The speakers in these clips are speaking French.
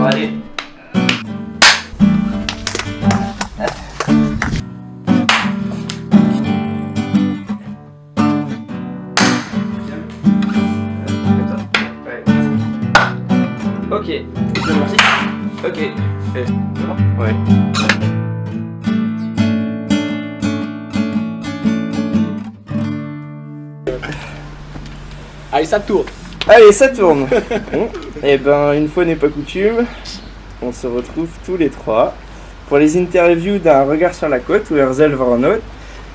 Bon, allez. Ok, c'est parti. Ok. Ouais. Allez, ça tourne. Allez, ça tourne. Bon, et ben, une fois n'est pas coutume, on se retrouve tous les trois pour les interviews d'un regard sur la côte ou Herzl Varnout,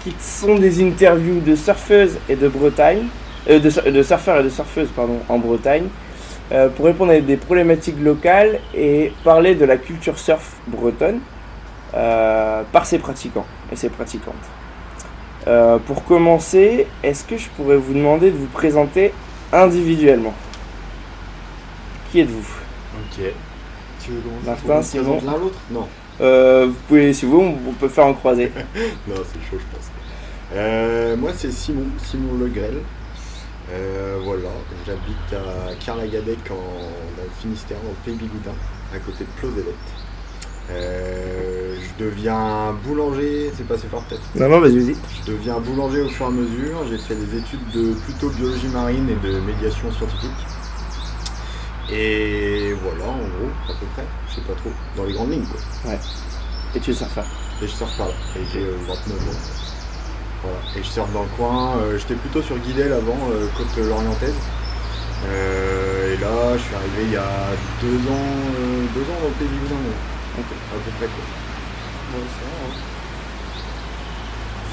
qui sont des interviews de surfeuses et de Bretagne, de surfeurs et de surfeuses pardon, en Bretagne, pour répondre à des problématiques locales et parler de la culture surf bretonne par ses pratiquants et ses pratiquantes. Pour commencer, est-ce que je pourrais vous demander de vous présenter individuellement? Qui êtes-vous? Ok. Tu veux commencer? Martin, Simon. L'un l'autre? Non. Vous pouvez, si vous voulez, on peut faire en croisé. Non, c'est chaud, je pense. Moi, c'est Simon Le Grel. Voilà, j'habite à Carlagadec dans le Finistère, dans le Pays Bigoudin, à côté de Plozévet. Je deviens boulanger, c'est passé fort peut-être. Non, vas-y. Je deviens boulanger au fur et à mesure. J'ai fait des études de plutôt biologie marine et de médiation scientifique. Et voilà, en gros, à peu près, je sais pas trop, dans les grandes lignes quoi. Ouais. Et tu es surfeur? Et je surfe par là, et j'ai 29 ans. Voilà. Et je surfe dans le coin, j'étais plutôt sur Guidel avant, côte lorientaise. Et là, je suis arrivé il y a 2 ans dans le Pays Bigoudin, Ok. à peu près quoi. Ouais,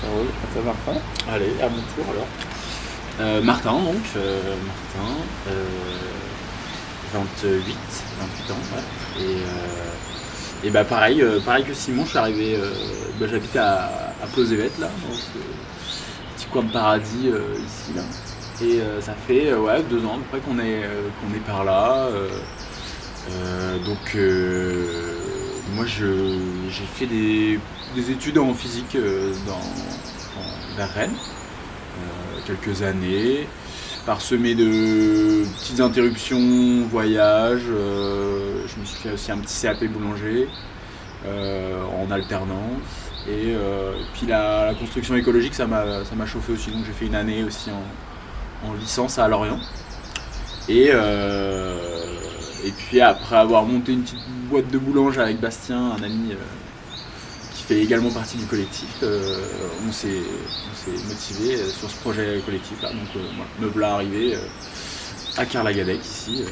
ça roule. À toi, Martin. Allez, à mon tour alors. Martin, donc. Martin, 28 ans. Ouais. Et bah pareil que Simon, je suis arrivé. J'habite à Plozévet, là, dans ce petit coin de paradis ici, là. Et ça fait 2 ans à peu près qu'on est par là. Donc moi j'ai fait des études en physique vers Rennes, quelques années, parsemé de petites interruptions, voyages. Je me suis fait aussi un petit CAP boulanger en alternance. Et puis la construction écologique, ça m'a chauffé aussi, donc j'ai fait une année aussi en licence à Lorient. Et puis après avoir monté une petite boîte de boulange avec Bastien, un ami qui fait également partie du collectif, on s'est motivé sur ce projet collectif là. Donc me voilà arrivé à Carlagadec ici,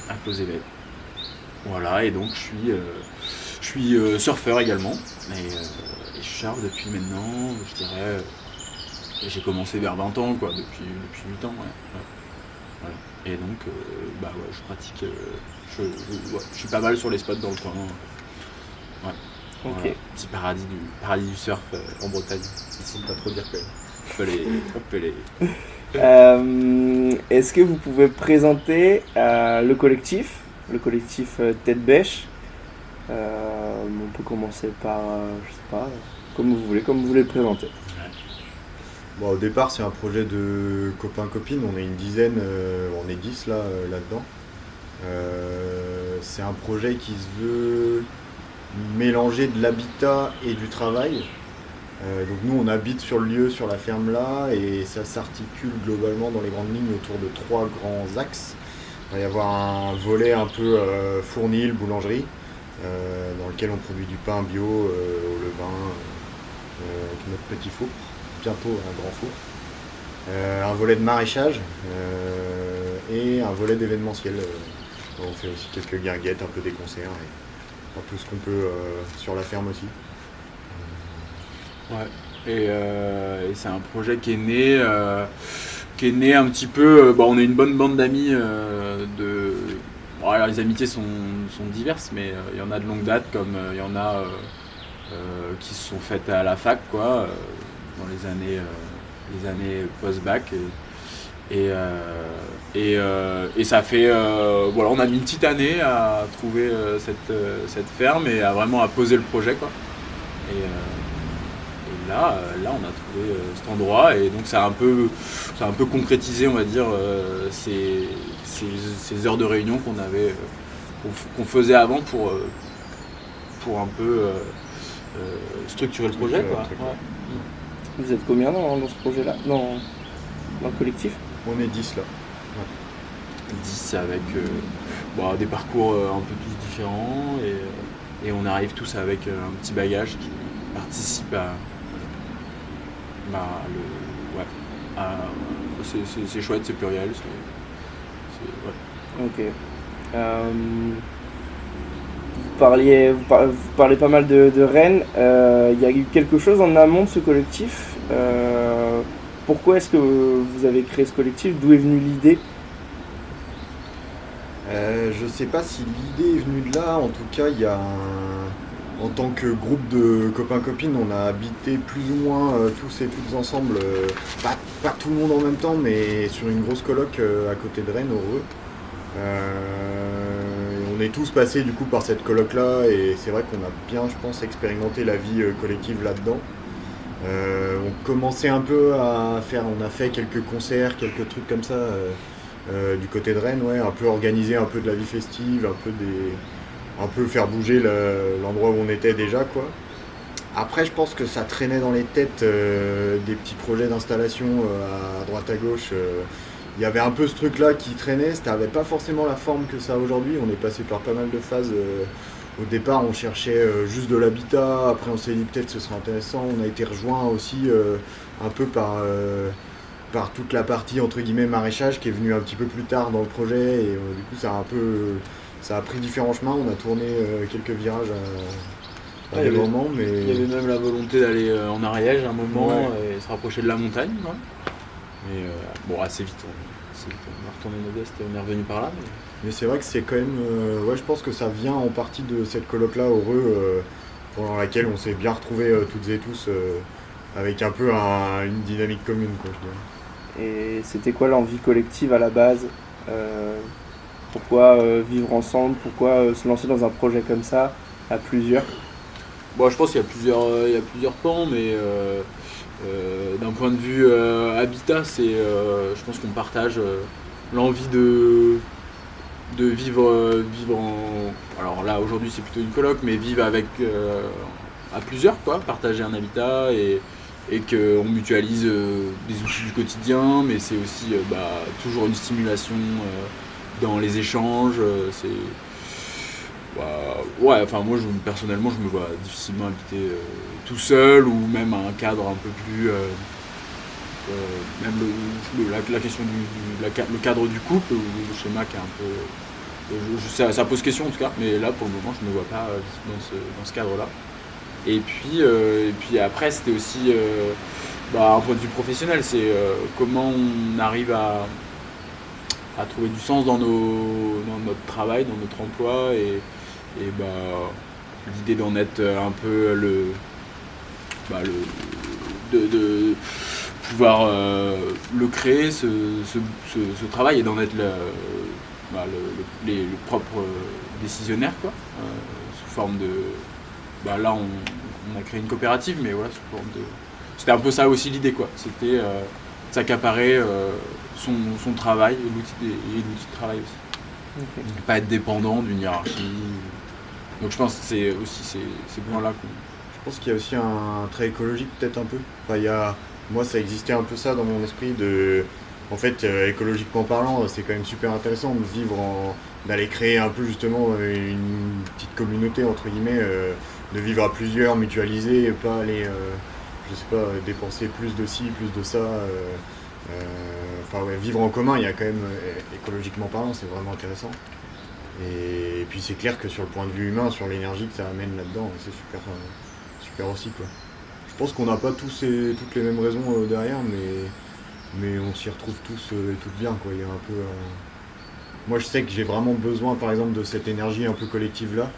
à Plozévet. Voilà, et donc je suis surfeur également. Et je surfe depuis maintenant, je dirais, j'ai commencé vers 20 ans quoi, depuis 8 ans. Ouais. Voilà. Et donc, je pratique, je suis pas mal sur les spots dans le coin. Ouais. Ok. Voilà. Petit paradis du surf en Bretagne. Ils sont pas trop dire que on peut les. Est-ce que vous pouvez présenter le collectif Tête Bêche? On peut commencer par, je sais pas, comme vous voulez le présenter. Bon, au départ, c'est un projet de copains-copines, on est une dizaine, on est 10 là-dedans. C'est un projet qui se veut mélanger de l'habitat et du travail. Donc nous, on habite sur le lieu, sur la ferme là, et ça s'articule globalement dans les grandes lignes autour de 3 grands axes. Il va y avoir un volet un peu fournil, boulangerie, dans lequel on produit du pain bio au levain, avec notre petit four. Bientôt un grand four, un volet de maraîchage et un volet d'événementiel. On fait aussi quelques guinguettes, un peu des concerts et tout ce qu'on peut sur la ferme aussi. Ouais. Et c'est un projet qui est né un petit peu. On est une bonne bande d'amis alors les amitiés sont diverses, mais il y en a de longue date, comme il y en a qui se sont faites à la fac, quoi. Dans les années post-bac et ça fait on a mis une petite année à trouver cette ferme et à vraiment poser le projet quoi. Et là on a trouvé cet endroit et donc ça a un peu concrétisé on va dire ces heures de réunion qu'on avait qu'on faisait avant pour un peu structurer le projet. Quoi. Ouais. Vous êtes combien dans ce projet-là, dans le collectif? On est 10 là. 10 avec des parcours un peu tous différents et on arrive tous avec un petit bagage qui participe c'est chouette, c'est pluriel. Ouais. Ok. Vous parlez pas mal de Rennes. Il y a eu quelque chose en amont de ce collectif. Pourquoi est-ce que vous avez créé ce collectif? D'où est venue l'idée? Je sais pas si l'idée est venue de là. En tout cas, en tant que groupe de copains-copines, on a habité plus ou moins tous et toutes ensemble, pas tout le monde en même temps, mais sur une grosse coloc à côté de Rennes, Heureux. On est tous passés du coup par cette coloc là et c'est vrai qu'on a bien, je pense, expérimenté la vie collective là-dedans. On commençait un peu on a fait quelques concerts, quelques trucs comme ça du côté de Rennes, ouais, un peu organiser un peu de la vie festive, un peu faire bouger l'endroit où on était déjà, quoi. Après, je pense que ça traînait dans les têtes des petits projets d'installation à droite à gauche. Il y avait un peu ce truc-là qui traînait, ça n'avait pas forcément la forme que ça a aujourd'hui. On est passé par pas mal de phases. Au départ, on cherchait juste de l'habitat, après on s'est dit peut-être ce serait intéressant. On a été rejoint aussi un peu par toute la partie entre guillemets maraîchage qui est venue un petit peu plus tard dans le projet et du coup ça a pris différents chemins. On a tourné quelques virages à des moments, mais il y avait même la volonté d'aller en Ariège à un moment et se rapprocher de la montagne. Ouais. Mais assez vite, on a retourné Modeste et on est revenu par là. Mais c'est vrai que c'est quand même, je pense que ça vient en partie de cette coloc là Heureux pendant laquelle on s'est bien retrouvés toutes et tous avec un peu une dynamique commune, quoi, je dirais. Et c'était quoi l'envie collective à la base? Pourquoi vivre ensemble? Pourquoi se lancer dans un projet comme ça, à plusieurs? Je pense qu'il y a plusieurs pans, mais d'un point de vue habitat, je pense qu'on partage l'envie de vivre en... Alors là, aujourd'hui, c'est plutôt une coloc, mais vivre à plusieurs, quoi, partager un habitat et qu'on mutualise des outils du quotidien, mais c'est aussi toujours une stimulation dans les échanges. Moi personnellement, je me vois difficilement habiter tout seul ou même un cadre un peu plus... même la question le cadre du couple, le schéma qui est un peu... ça pose question en tout cas, mais là pour le moment je ne me vois pas dans ce cadre-là. Et puis après, c'était aussi un point de vue professionnel, c'est comment on arrive à trouver du sens dans notre travail, dans notre emploi, et l'idée d'en être un peu de pouvoir le créer, ce travail, et d'en être le propre décisionnaire, quoi, sous forme de... là on a créé une coopérative, mais voilà, sous forme de... C'était un peu ça aussi l'idée, quoi. C'était s'accaparer son travail et l'outil de travail aussi. Okay. Ne pas être dépendant d'une hiérarchie. Donc je pense que c'est aussi ces points-là. Je pense qu'il y a aussi un trait écologique peut-être un peu. Enfin, moi ça existait un peu ça dans mon esprit de... En fait, écologiquement parlant, c'est quand même super intéressant de vivre d'aller créer un peu justement une petite communauté entre guillemets, de vivre à plusieurs, mutualiser, et pas aller, dépenser plus de ci, plus de ça. Vivre en commun, il y a quand même, écologiquement parlant, c'est vraiment intéressant. Et puis c'est clair que sur le point de vue humain, sur l'énergie que ça amène là-dedans, c'est super aussi, quoi. Je pense qu'on n'a pas toutes les mêmes raisons derrière, mais on s'y retrouve tous et toutes bien, quoi. Il y a un peu... Moi je sais que j'ai vraiment besoin par exemple de cette énergie un peu collective là.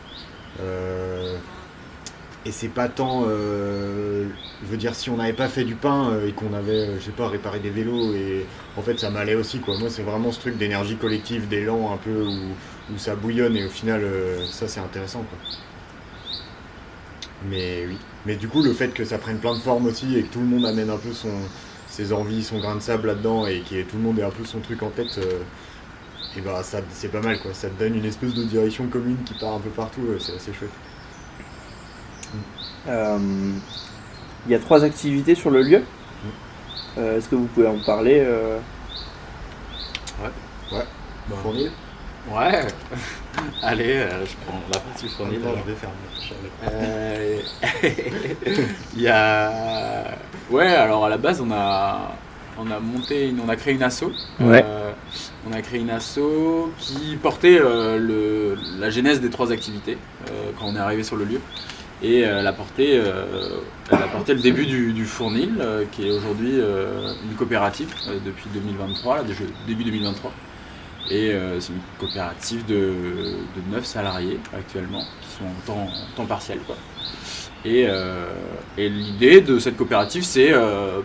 Et c'est pas tant, je veux dire, si on n'avait pas fait du pain et qu'on avait, réparé des vélos, et en fait ça m'allait aussi, quoi. Moi c'est vraiment ce truc d'énergie collective, d'élan un peu où ça bouillonne, et au final ça c'est intéressant, quoi. Mais oui. Mais du coup le fait que ça prenne plein de formes aussi et que tout le monde amène un peu ses envies, son grain de sable là-dedans, et que tout le monde ait un peu son truc en tête, et bah ça c'est pas mal quoi, ça te donne une espèce de direction commune qui part un peu partout, c'est assez chouette. Il y a 3 activités sur le lieu. Est-ce que vous pouvez en parler Fournil. Ouais. Allez, je prends la partie fournil. Je vais faire Il y a... Ouais, alors à la base, on a créé une asso. Ouais. On a créé une asso qui portait la genèse des 3 activités quand on est arrivé sur le lieu. Et elle a porté le début du Fournil, qui est aujourd'hui une coopérative depuis 2023, début 2023. Et c'est une coopérative de 9 salariés actuellement, qui sont en temps partiel, quoi. Et l'idée de cette coopérative, c'est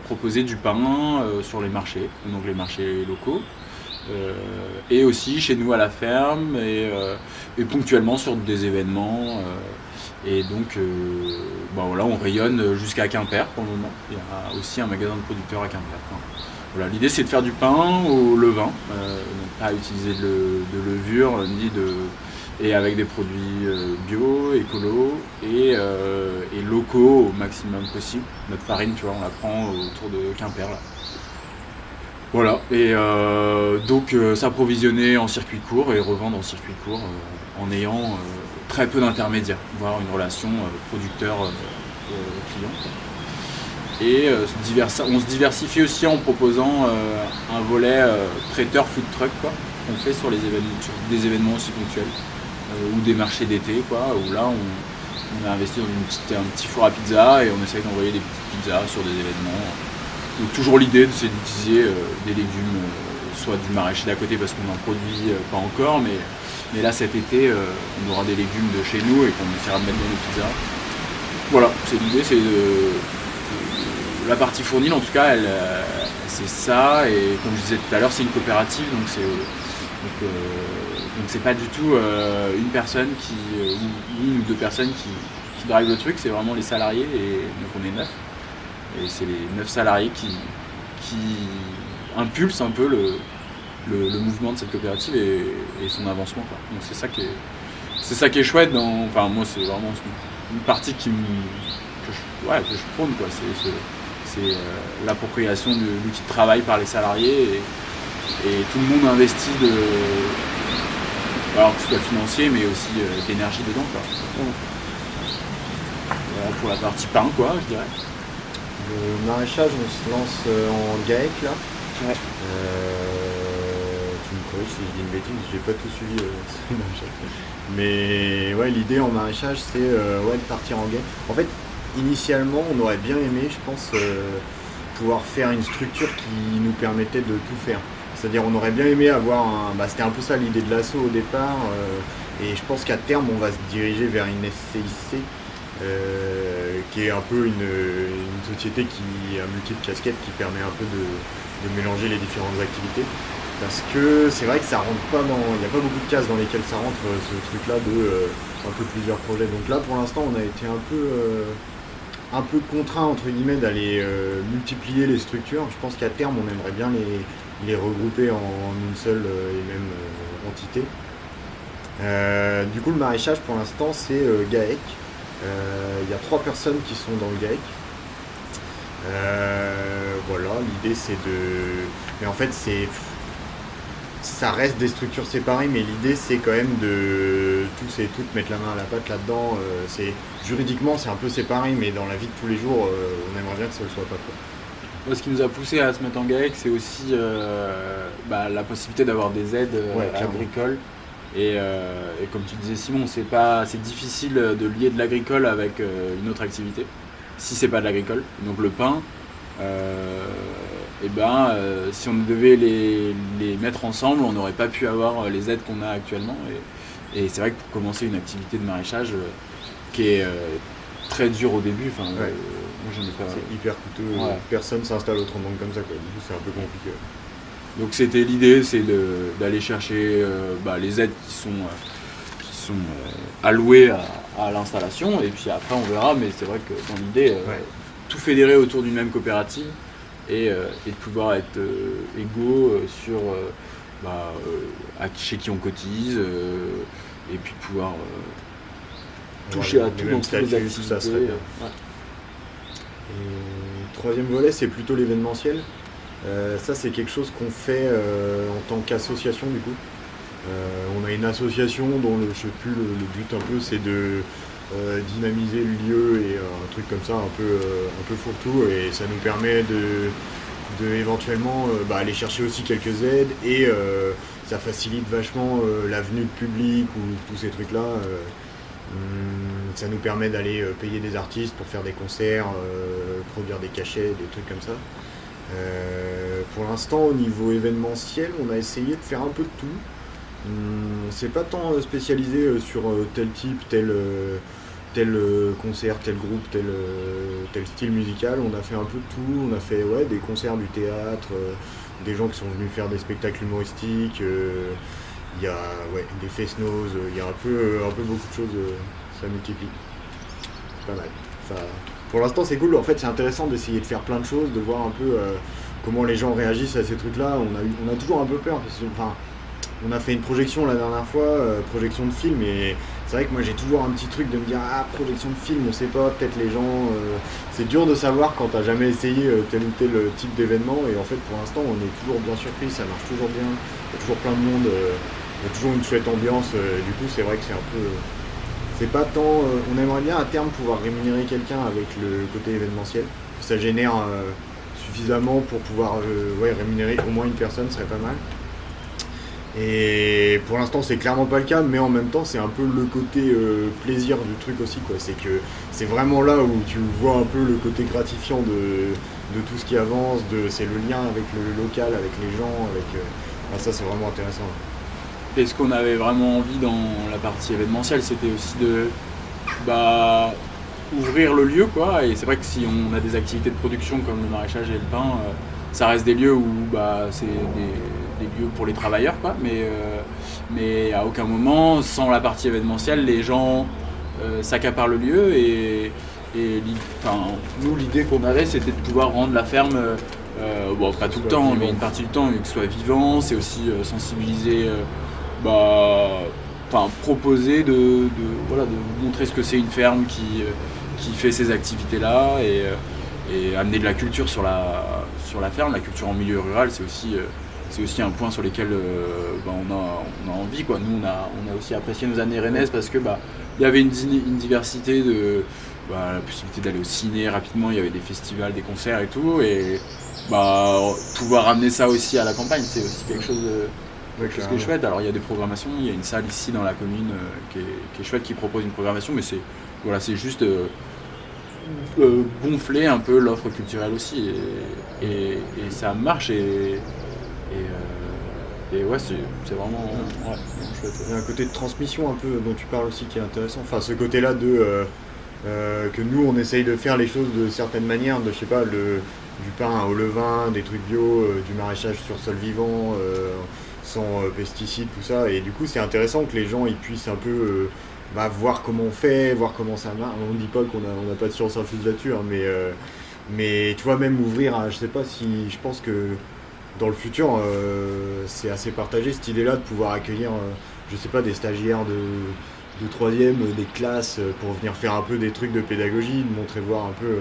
proposer du pain sur les marchés, donc les marchés locaux, et aussi chez nous à la ferme, et ponctuellement sur des événements. Et donc, voilà, on rayonne jusqu'à Quimper pour le moment. Il y a aussi un magasin de producteurs à Quimper. Voilà, l'idée, c'est de faire du pain au levain, donc pas utiliser de levure et avec des produits bio, écolo et locaux au maximum possible. Notre farine, tu vois, on la prend autour de Quimper là. Voilà, et donc s'approvisionner en circuit court et revendre en circuit court en ayant très peu d'intermédiaires, voire une relation producteur-client. Et on se diversifie aussi en proposant un volet traiteur food truck, quoi, qu'on fait sur des événements aussi ponctuels ou des marchés d'été, quoi, où là on a investi dans un petit four à pizza et on essaye d'envoyer des petites pizzas sur des événements. Donc toujours l'idée, c'est d'utiliser des légumes, soit du maraîcher d'à côté parce qu'on n'en produit pas encore, mais là cet été on aura des légumes de chez nous et qu'on essaiera de mettre dans nos pizzas. Voilà, l'idée, c'est la partie fournile en tout cas, c'est ça, et comme je disais tout à l'heure, c'est une coopérative, donc c'est pas du tout une personne ou une ou 2 personnes qui drive le truc, c'est vraiment les salariés, et donc on est 9. Et c'est les 9 salariés qui impulsent un peu le mouvement de cette coopérative et son avancement, quoi. Donc c'est ça qui est chouette. Enfin moi c'est vraiment une partie que je prône, quoi. C'est l'appropriation de l'outil de travail par les salariés et tout le monde investit alors que ce soit financier mais aussi d'énergie dedans, quoi. Voilà pour la partie pain, quoi, je dirais. Le maraîchage, on se lance en GAEC là. Ouais. Tu me corriges si je dis une bêtise, j'ai pas tout suivi sur le maraîchage. Mais ouais, l'idée en maraîchage, c'est de partir en GAEC. En fait, initialement, on aurait bien aimé, je pense, pouvoir faire une structure qui nous permettait de tout faire. C'est-à-dire, on aurait bien aimé avoir c'était un peu ça l'idée de l'asso au départ. Et je pense qu'à terme, on va se diriger vers une SCIC. Qui est un peu une société qui a multiples casquettes, qui permet un peu de mélanger les différentes activités. Parce que c'est vrai que ça rentre pas il n'y a pas beaucoup de cases dans lesquelles ça rentre, ce truc-là de un peu plusieurs projets. Donc là, pour l'instant, on a été un peu contraint, entre guillemets, d'aller multiplier les structures. Je pense qu'à terme, on aimerait bien les regrouper en une seule et même entité. Du coup, le maraîchage, pour l'instant, c'est GAEC. Il y a 3 personnes qui sont dans le GAEC. Voilà, l'idée c'est mais en fait ça reste des structures séparées, mais l'idée c'est quand même de tous et toutes mettre la main à la pâte là-dedans. Juridiquement c'est un peu séparé, mais dans la vie de tous les jours, on aimerait bien que ça ne le soit pas, quoi. Ce qui nous a poussé à se mettre en GAEC, c'est aussi la possibilité d'avoir des aides agricoles. Et comme tu disais, Simon, c'est difficile de lier de l'agricole avec une autre activité, si c'est pas de l'agricole. Donc le pain, si on devait les mettre ensemble, on n'aurait pas pu avoir les aides qu'on a actuellement. Et c'est vrai que pour commencer une activité de maraîchage qui est très dure au début, moi j'en ai pas. C'est hyper coûteux, personne s'installe autrement comme ça, quoi. Du coup c'est un peu compliqué. Donc c'était l'idée, c'est d'aller chercher les aides qui sont allouées à l'installation, et puis après on verra, mais c'est vrai que dans l'idée, tout fédérer autour d'une même coopérative et de pouvoir être égaux sur chez qui on cotise, et puis pouvoir toucher à tout dans toutes les activités. Ça serait bien. Ouais. Et troisième volet, c'est plutôt l'événementiel. Ça, c'est quelque chose qu'on fait en tant qu'association du coup. On a une association dont je sais plus, le but un peu, c'est de dynamiser le lieu et un truc comme ça, un peu fourre-tout, et ça nous permet de éventuellement aller chercher aussi quelques aides, et ça facilite vachement la venue de public ou tous ces trucs-là. Ça nous permet d'aller payer des artistes pour faire des concerts, produire des cachets, des trucs comme ça. Pour l'instant, au niveau événementiel, on a essayé de faire un peu de tout. C'est pas tant spécialisé sur tel type, tel concert, tel groupe, tel style musical. On a fait un peu de tout. On a fait des concerts, du théâtre, des gens qui sont venus faire des spectacles humoristiques. Il y a des face-nose, il y a un peu beaucoup de choses, ça multiplie. C'est pas mal. Pour l'instant, c'est cool. En fait, c'est intéressant d'essayer de faire plein de choses, de voir un peu comment les gens réagissent à ces trucs-là. On a toujours un peu peur, parce que, on a fait une projection la dernière fois, projection de film, et c'est vrai que moi j'ai toujours un petit truc de me dire projection de film, on sait pas, peut-être les gens, c'est dur de savoir quand t'as jamais essayé tel ou tel type d'événement, et en fait pour l'instant on est toujours bien surpris, ça marche toujours bien, il y a toujours plein de monde, il y a toujours une chouette ambiance, du coup c'est vrai que c'est un peu... C'est pas tant... on aimerait bien à terme pouvoir rémunérer quelqu'un avec le côté événementiel, que ça génère suffisamment pour pouvoir rémunérer au moins une personne, serait pas mal. Et pour l'instant c'est clairement pas le cas, mais en même temps c'est un peu le côté plaisir du truc aussi, quoi. C'est que c'est vraiment là où tu vois un peu le côté gratifiant de tout ce qui avance, c'est le lien avec le local, avec les gens, ça c'est vraiment intéressant. Et ce qu'on avait vraiment envie dans la partie événementielle, c'était aussi de ouvrir le lieu, quoi. Et c'est vrai que si on a des activités de production comme le maraîchage et le pain, ça reste des lieux où c'est des lieux pour les travailleurs, quoi. Mais à aucun moment, sans la partie événementielle, les gens s'accaparent le lieu. Et nous, l'idée qu'on avait, c'était de pouvoir rendre la ferme, pas tout le temps, mais une partie du temps, que ce soit vivant. C'est aussi sensibiliser, proposer de montrer ce que c'est une ferme qui fait ces activités-là, et amener de la culture sur la ferme. La culture en milieu rural, c'est aussi un point sur lequel on a envie, quoi. Nous, on a aussi apprécié nos années rennaises parce que il y avait une diversité de la possibilité d'aller au ciné rapidement, il y avait des festivals, des concerts et tout, et pouvoir amener ça aussi à la campagne, c'est aussi quelque chose qui est chouette. Alors il y a des programmations, il y a une salle ici dans la commune qui est chouette, qui propose une programmation, mais c'est juste gonfler un peu l'offre culturelle aussi, et ça marche, et c'est vraiment chouette. Il y a un côté de transmission un peu dont tu parles aussi qui est intéressant, ce côté-là que nous on essaye de faire les choses de certaines manières, je sais pas, du pain au levain, des trucs bio, du maraîchage sur sol vivant, sans pesticides, tout ça, et du coup c'est intéressant que les gens ils puissent un peu voir comment on fait, voir comment ça marche. On ne dit pas qu'on n'a pas de science infuse là-dessus, hein, mais tu vois, même ouvrir à, je sais pas si, je pense que dans le futur c'est assez partagé cette idée-là de pouvoir accueillir, je sais pas, des stagiaires de troisième, des classes, pour venir faire un peu des trucs de pédagogie, de montrer, voir un peu,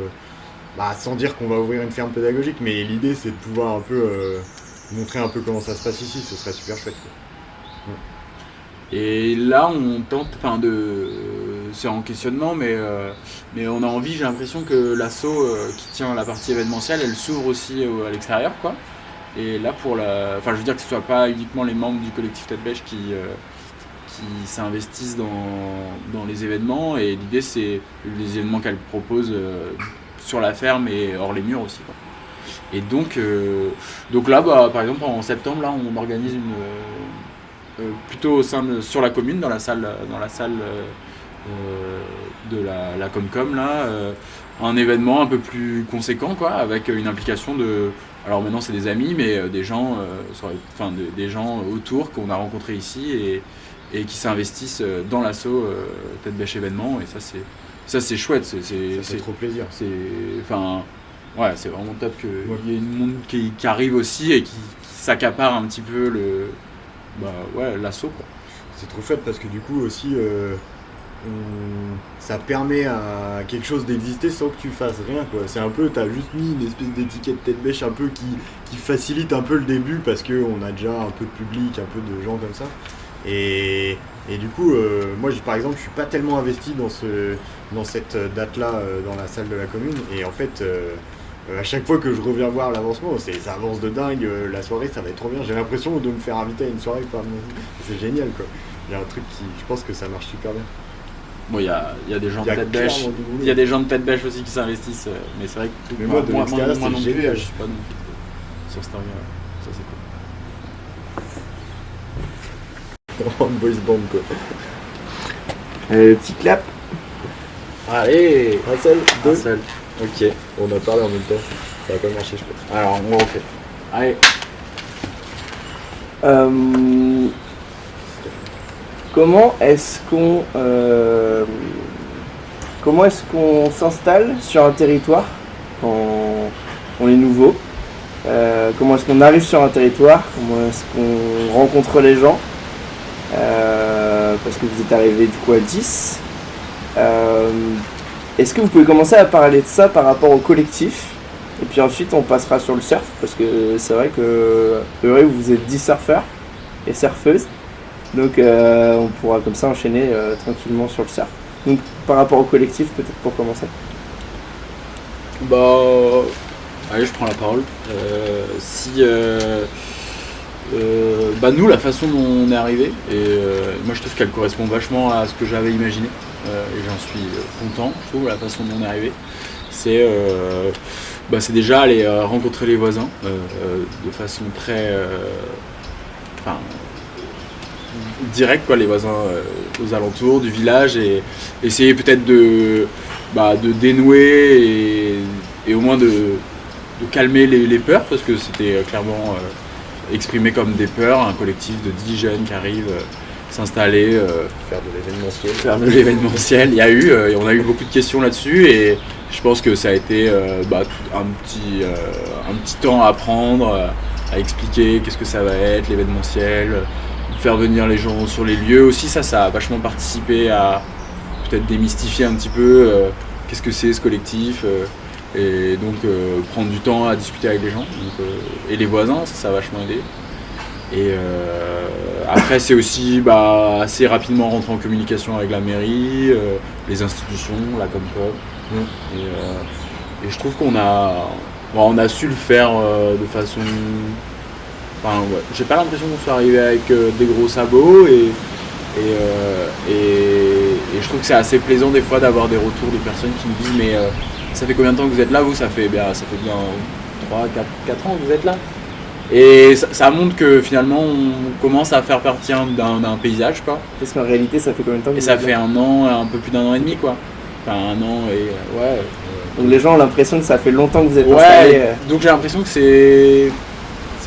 sans dire qu'on va ouvrir une ferme pédagogique, mais l'idée c'est de pouvoir un peu montrer un peu comment ça se passe ici, ce serait super chouette, quoi. Et là, on tente, c'est en questionnement, mais on a envie, j'ai l'impression que l'asso qui tient la partie événementielle, elle s'ouvre aussi à l'extérieur, quoi. Et là, je veux dire que ce soit pas uniquement les membres du collectif Tête Bêche qui s'investissent dans les événements, et l'idée c'est les événements qu'elle propose sur la ferme et hors les murs aussi, quoi. Et donc là, par exemple, en septembre, là, on organise plutôt sur la commune, dans la salle de la Comcom, là, un événement un peu plus conséquent, quoi, avec une implication alors maintenant c'est des amis, mais des gens des gens autour qu'on a rencontrés ici, et qui s'investissent dans l'asso Tête Bêche événement, et ça c'est chouette, ça fait trop plaisir. C'est vraiment top qu'il y ait une monde qui arrive aussi, et qui s'accapare un petit peu l'assaut, quoi. C'est trop chouette parce que du coup aussi ça permet à quelque chose d'exister sans que tu fasses rien, quoi. C'est un peu, t'as juste mis une espèce d'étiquette tête bêche un peu qui facilite un peu le début parce qu'on a déjà un peu de public, un peu de gens comme ça. Et du coup, moi par exemple, je suis pas tellement investi dans cette date-là dans la salle de la commune. Et en fait, à chaque fois que je reviens voir l'avancement, ça avance de dingue. La soirée, ça va être trop bien. J'ai l'impression de me faire inviter à une soirée par mon... C'est génial, quoi. Il y a un truc je pense que ça marche super bien. Bon, il y a des gens de tête bêche. Il y a des gens de tête bêche aussi qui s'investissent, mais c'est vrai que mais moi, de l'extérieur, c'est non plus, génial. je suis pas non plus sur cette arrière. Ça c'est cool. Boys band, quoi. Petit clap. Allez, Un seul, deux. un seul. Ok. On a parlé en même temps. Ça va pas marcher, je pense. Alors on refait. Allez. Comment est-ce qu'on s'installe sur un territoire quand on est nouveau? Comment est-ce qu'on arrive sur un territoire? Comment est-ce qu'on rencontre les gens? Parce que vous êtes arrivé du coup à 10. Est-ce que vous pouvez commencer à parler de ça par rapport au collectif? Et puis ensuite on passera sur le surf, parce que c'est vrai que vous êtes 10 surfeurs et surfeuses. Donc on pourra comme ça enchaîner tranquillement sur le surf. Donc par rapport au collectif, peut-être pour commencer. Allez, je prends la parole. Nous, la façon dont on est arrivé, et moi je trouve qu'elle correspond vachement à ce que j'avais imaginé, et j'en suis content, je trouve, la façon dont on est arrivé. C'est déjà aller rencontrer les voisins de façon très directe, quoi, les voisins aux alentours du village, et essayer peut-être de dénouer et au moins de calmer les peurs, parce que c'était clairement exprimé comme des peurs, un collectif de 10 jeunes qui arrivent s'installer, Faire de l'événementiel. et on a eu beaucoup de questions là-dessus, et je pense que ça a été un petit temps à apprendre, à expliquer qu'est-ce que ça va être l'événementiel, faire venir les gens sur les lieux aussi. Ça a vachement participé à peut-être démystifier un petit peu qu'est-ce que c'est ce collectif, et donc prendre du temps à discuter avec les gens, et les voisins, ça a vachement aidé. Et après c'est aussi assez rapidement rentrer en communication avec la mairie, les institutions, la Comcom, et je trouve qu'on a su le faire de façon... j'ai pas l'impression qu'on soit arrivé avec des gros sabots, et je trouve que c'est assez plaisant des fois d'avoir des retours de personnes qui nous disent mais ça fait combien de temps que vous êtes là, vous? Ça fait bien 3, 4 ans que vous êtes là. Et ça montre que finalement on commence à faire partie d'un paysage, quoi. Parce qu'en réalité ça fait combien de temps que Et vous ça êtes fait là? un peu plus d'1 an et demi, quoi. Enfin 1 an et ouais. Donc les gens ont l'impression que ça fait longtemps que vous êtes Ouais, installés. donc j'ai l'impression que c'est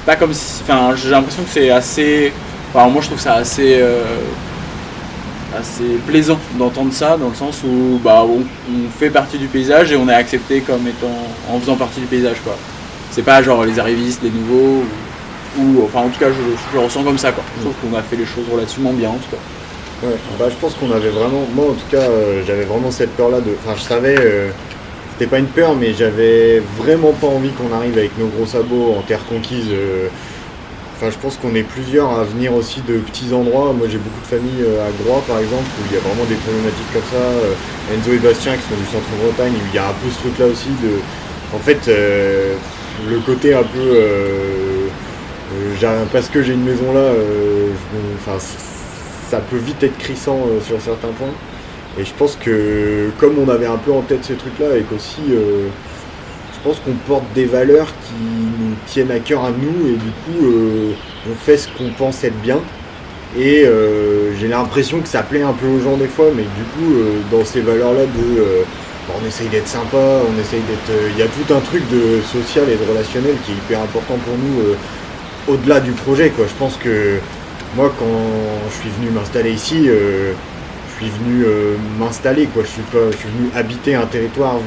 pas comme si... Enfin, j'ai l'impression que c'est assez... Enfin, moi je trouve ça assez plaisant d'entendre ça, dans le sens où on fait partie du paysage et on est accepté comme étant en faisant partie du paysage, quoi. C'est pas genre les arrivistes, les nouveaux, ou enfin en tout cas je le ressens comme ça, quoi. Je trouve qu'on a fait les choses relativement bien, en tout cas. Ouais, je pense qu'on avait vraiment... Moi en tout cas, j'avais vraiment cette peur-là de... Enfin, je savais... C'était pas une peur, mais j'avais vraiment pas envie qu'on arrive avec nos gros sabots en terre conquise. Enfin, je pense qu'on est plusieurs à venir aussi de petits endroits. Moi, j'ai beaucoup de familles à Groix, par exemple, où il y a vraiment des problématiques comme ça. Enzo et Bastien, qui sont du centre-Bretagne, où il y a un peu ce truc-là aussi de... En fait, le côté un peu... parce que j'ai une maison là, ça peut vite être crissant sur certains points. Et je pense que comme on avait un peu en tête ces trucs-là, et qu'aussi je pense qu'on porte des valeurs qui nous tiennent à cœur à nous, et du coup on fait ce qu'on pense être bien. Et j'ai l'impression que ça plaît un peu aux gens des fois, mais du coup dans ces valeurs-là on essaye d'être sympa, on essaye d'être... Il y a tout un truc de social et de relationnel qui est hyper important pour nous au-delà du projet, quoi. Je pense que moi quand je suis venu m'installer ici, je suis venu m'installer, quoi. Je suis venu habiter un territoire,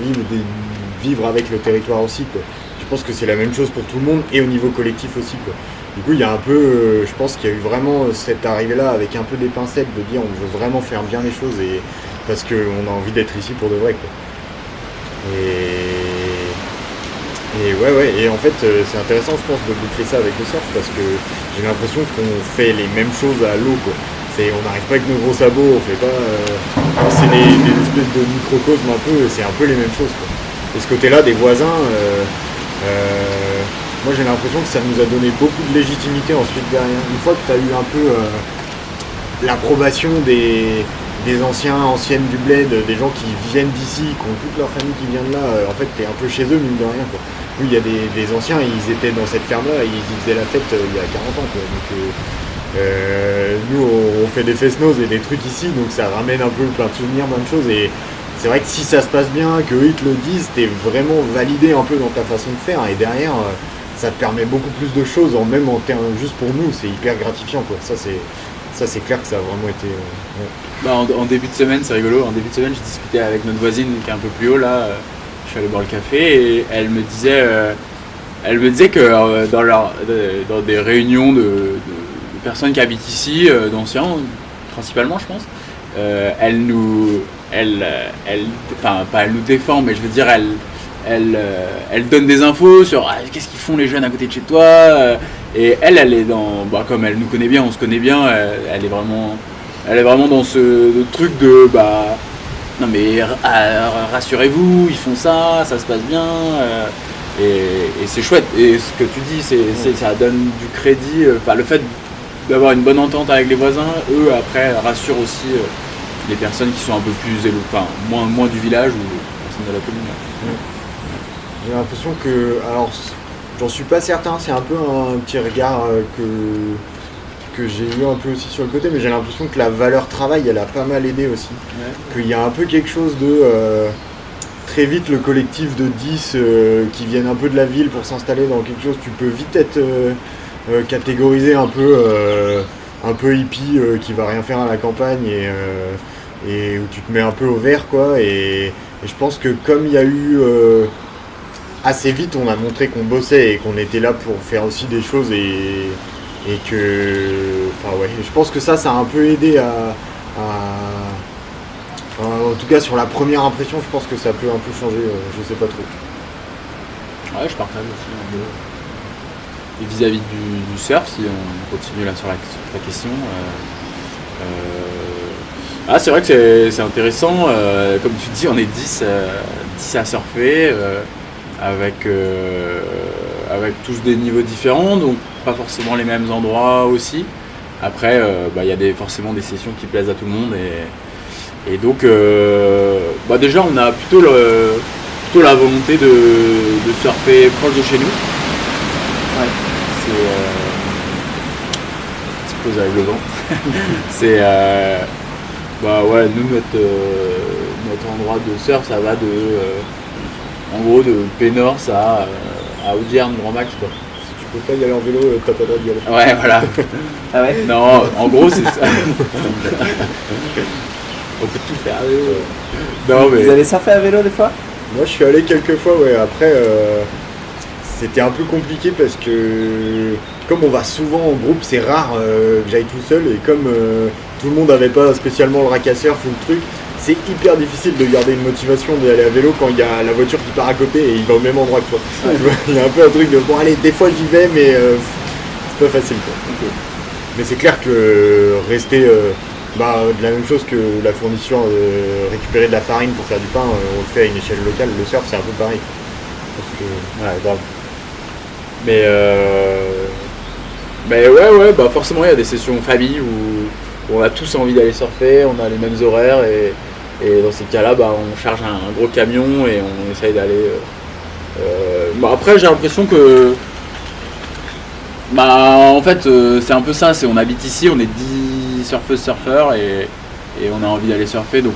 vivre avec le territoire aussi, quoi. Je pense que c'est la même chose pour tout le monde, et au niveau collectif aussi, quoi. Du coup, il y a un peu, je pense qu'il y a eu vraiment cette arrivée-là avec un peu des pincettes de dire on veut vraiment faire bien les choses parce qu'on a envie d'être ici pour de vrai, quoi. Et ouais, et en fait, c'est intéressant, je pense, de boucler ça avec le surf parce que j'ai l'impression qu'on fait les mêmes choses à l'eau, quoi. On n'arrive pas avec nos gros sabots, on fait pas. C'est des espèces de microcosmes un peu, c'est un peu les mêmes choses, quoi. Et ce côté-là, des voisins, moi j'ai l'impression que ça nous a donné beaucoup de légitimité ensuite derrière. Une fois que tu as eu un peu l'approbation des anciennes du bled, des gens qui viennent d'ici, qui ont toute leur famille qui vient de là, en fait t'es un peu chez eux mine de rien, quoi. Oui, il y a des anciens, ils étaient dans cette ferme-là, ils faisaient la fête il y a 40 ans, quoi. Donc nous on fait des fest-noz et des trucs ici, donc ça ramène un peu plein de souvenirs, plein de choses. Et c'est vrai que si ça se passe bien, qu'eux ils te le disent, t'es vraiment validé un peu dans ta façon de faire, et derrière ça te permet beaucoup plus de choses, même en termes juste pour nous, c'est hyper gratifiant, quoi. Ça c'est clair que ça a vraiment été. Ouais. Bah, en début de semaine, c'est rigolo. En début de semaine, j'ai discuté avec notre voisine qui est un peu plus haut là. Je suis allé boire le café et elle me disait que dans des réunions de personnes qui habitent ici, d'anciens principalement, je pense, enfin pas elle nous défend, mais je veux dire elle donne des infos sur qu'est-ce qu'ils font les jeunes à côté de chez toi. Et elle est dans, comme elle nous connaît bien, on se connaît bien, elle est vraiment dans ce truc de non mais rassurez-vous, ils font ça se passe bien, et c'est chouette. Et ce que tu dis, ça donne du crédit, le fait d'avoir une bonne entente avec les voisins, eux après rassurent aussi les personnes qui sont un peu plus moins du village ou les personnes de la commune. J'ai l'impression que, alors j'en suis pas certain, c'est un peu un petit regard que j'ai eu un peu aussi sur le côté, mais j'ai l'impression que la valeur travail, elle a pas mal aidé aussi. Ouais. Qu'il y a un peu quelque chose de... très vite, le collectif de 10 qui viennent un peu de la ville pour s'installer dans quelque chose, tu peux vite être catégorisé un peu hippie qui va rien faire à la campagne et où tu te mets un peu au vert, quoi. Et je pense que comme il y a eu... assez vite, on a montré qu'on bossait et qu'on était là pour faire aussi des choses et que, je pense que ça a un peu aidé en tout cas sur la première impression, je pense que ça peut un peu changer, je sais pas trop. Ouais, je partage aussi un peu. Et vis-à-vis du surf, si on continue là sur ta question, c'est vrai que c'est intéressant, comme tu dis, on est 10 à surfer, avec tous des niveaux différents, donc pas forcément les mêmes endroits aussi. Après, y a forcément des sessions qui plaisent à tout le monde, et donc déjà on a plutôt la volonté de surfer proche de chez nous. Ouais, c'est petite pause avec le vent. C'est nous notre endroit de surf, ça va en gros de Pénors à Audierne, grand max, quoi. Si tu peux pas y aller en vélo, t'as pas le droit d'y aller. Ouais, voilà. Ah ouais? Non, en gros c'est ça. On peut tout faire à vélo. Non, mais... Vous allez surfer à vélo des fois? Moi je suis allé quelques fois, ouais. Après c'était un peu compliqué parce que comme on va souvent en groupe, c'est rare que j'aille tout seul, et comme tout le monde n'avait pas spécialement le rack à surf ou le truc, c'est hyper difficile de garder une motivation d'aller à vélo quand il y a la voiture qui part à côté et il va au même endroit que toi. Ouais. Il y a un peu un truc de bon allez, des fois j'y vais, mais c'est pas facile, quoi. Okay. Mais c'est clair que rester de la même chose que la fourniture, récupérer de la farine pour faire du pain, on le fait à une échelle locale. Le surf c'est un peu pareil. Parce que ouais, grave. Mais forcément il y a des sessions famille où on a tous envie d'aller surfer, on a les mêmes horaires, et dans ces cas-là, on charge un gros camion et on essaye d'aller. Après, j'ai l'impression que, en fait, c'est un peu ça. On habite ici, on est 10 surfeurs et on a envie d'aller surfer, donc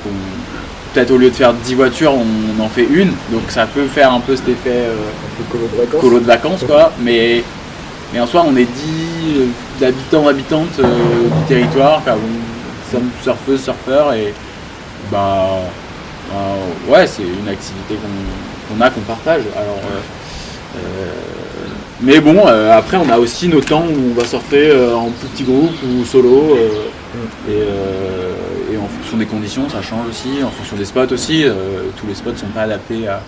peut-être au lieu de faire 10 voitures, on en fait une. Donc ça peut faire un peu cet effet un peu colo de vacances, quoi. Mais en soi, on est 10 habitantes du territoire, nous sommes surfeuses, surfeurs, et c'est une activité qu'on partage. Alors Mais bon, après on a aussi nos temps où on va surfer en plus petit groupe ou solo. Et en fonction des conditions, ça change aussi. En fonction des spots aussi. Tous les spots ne sont pas adaptés à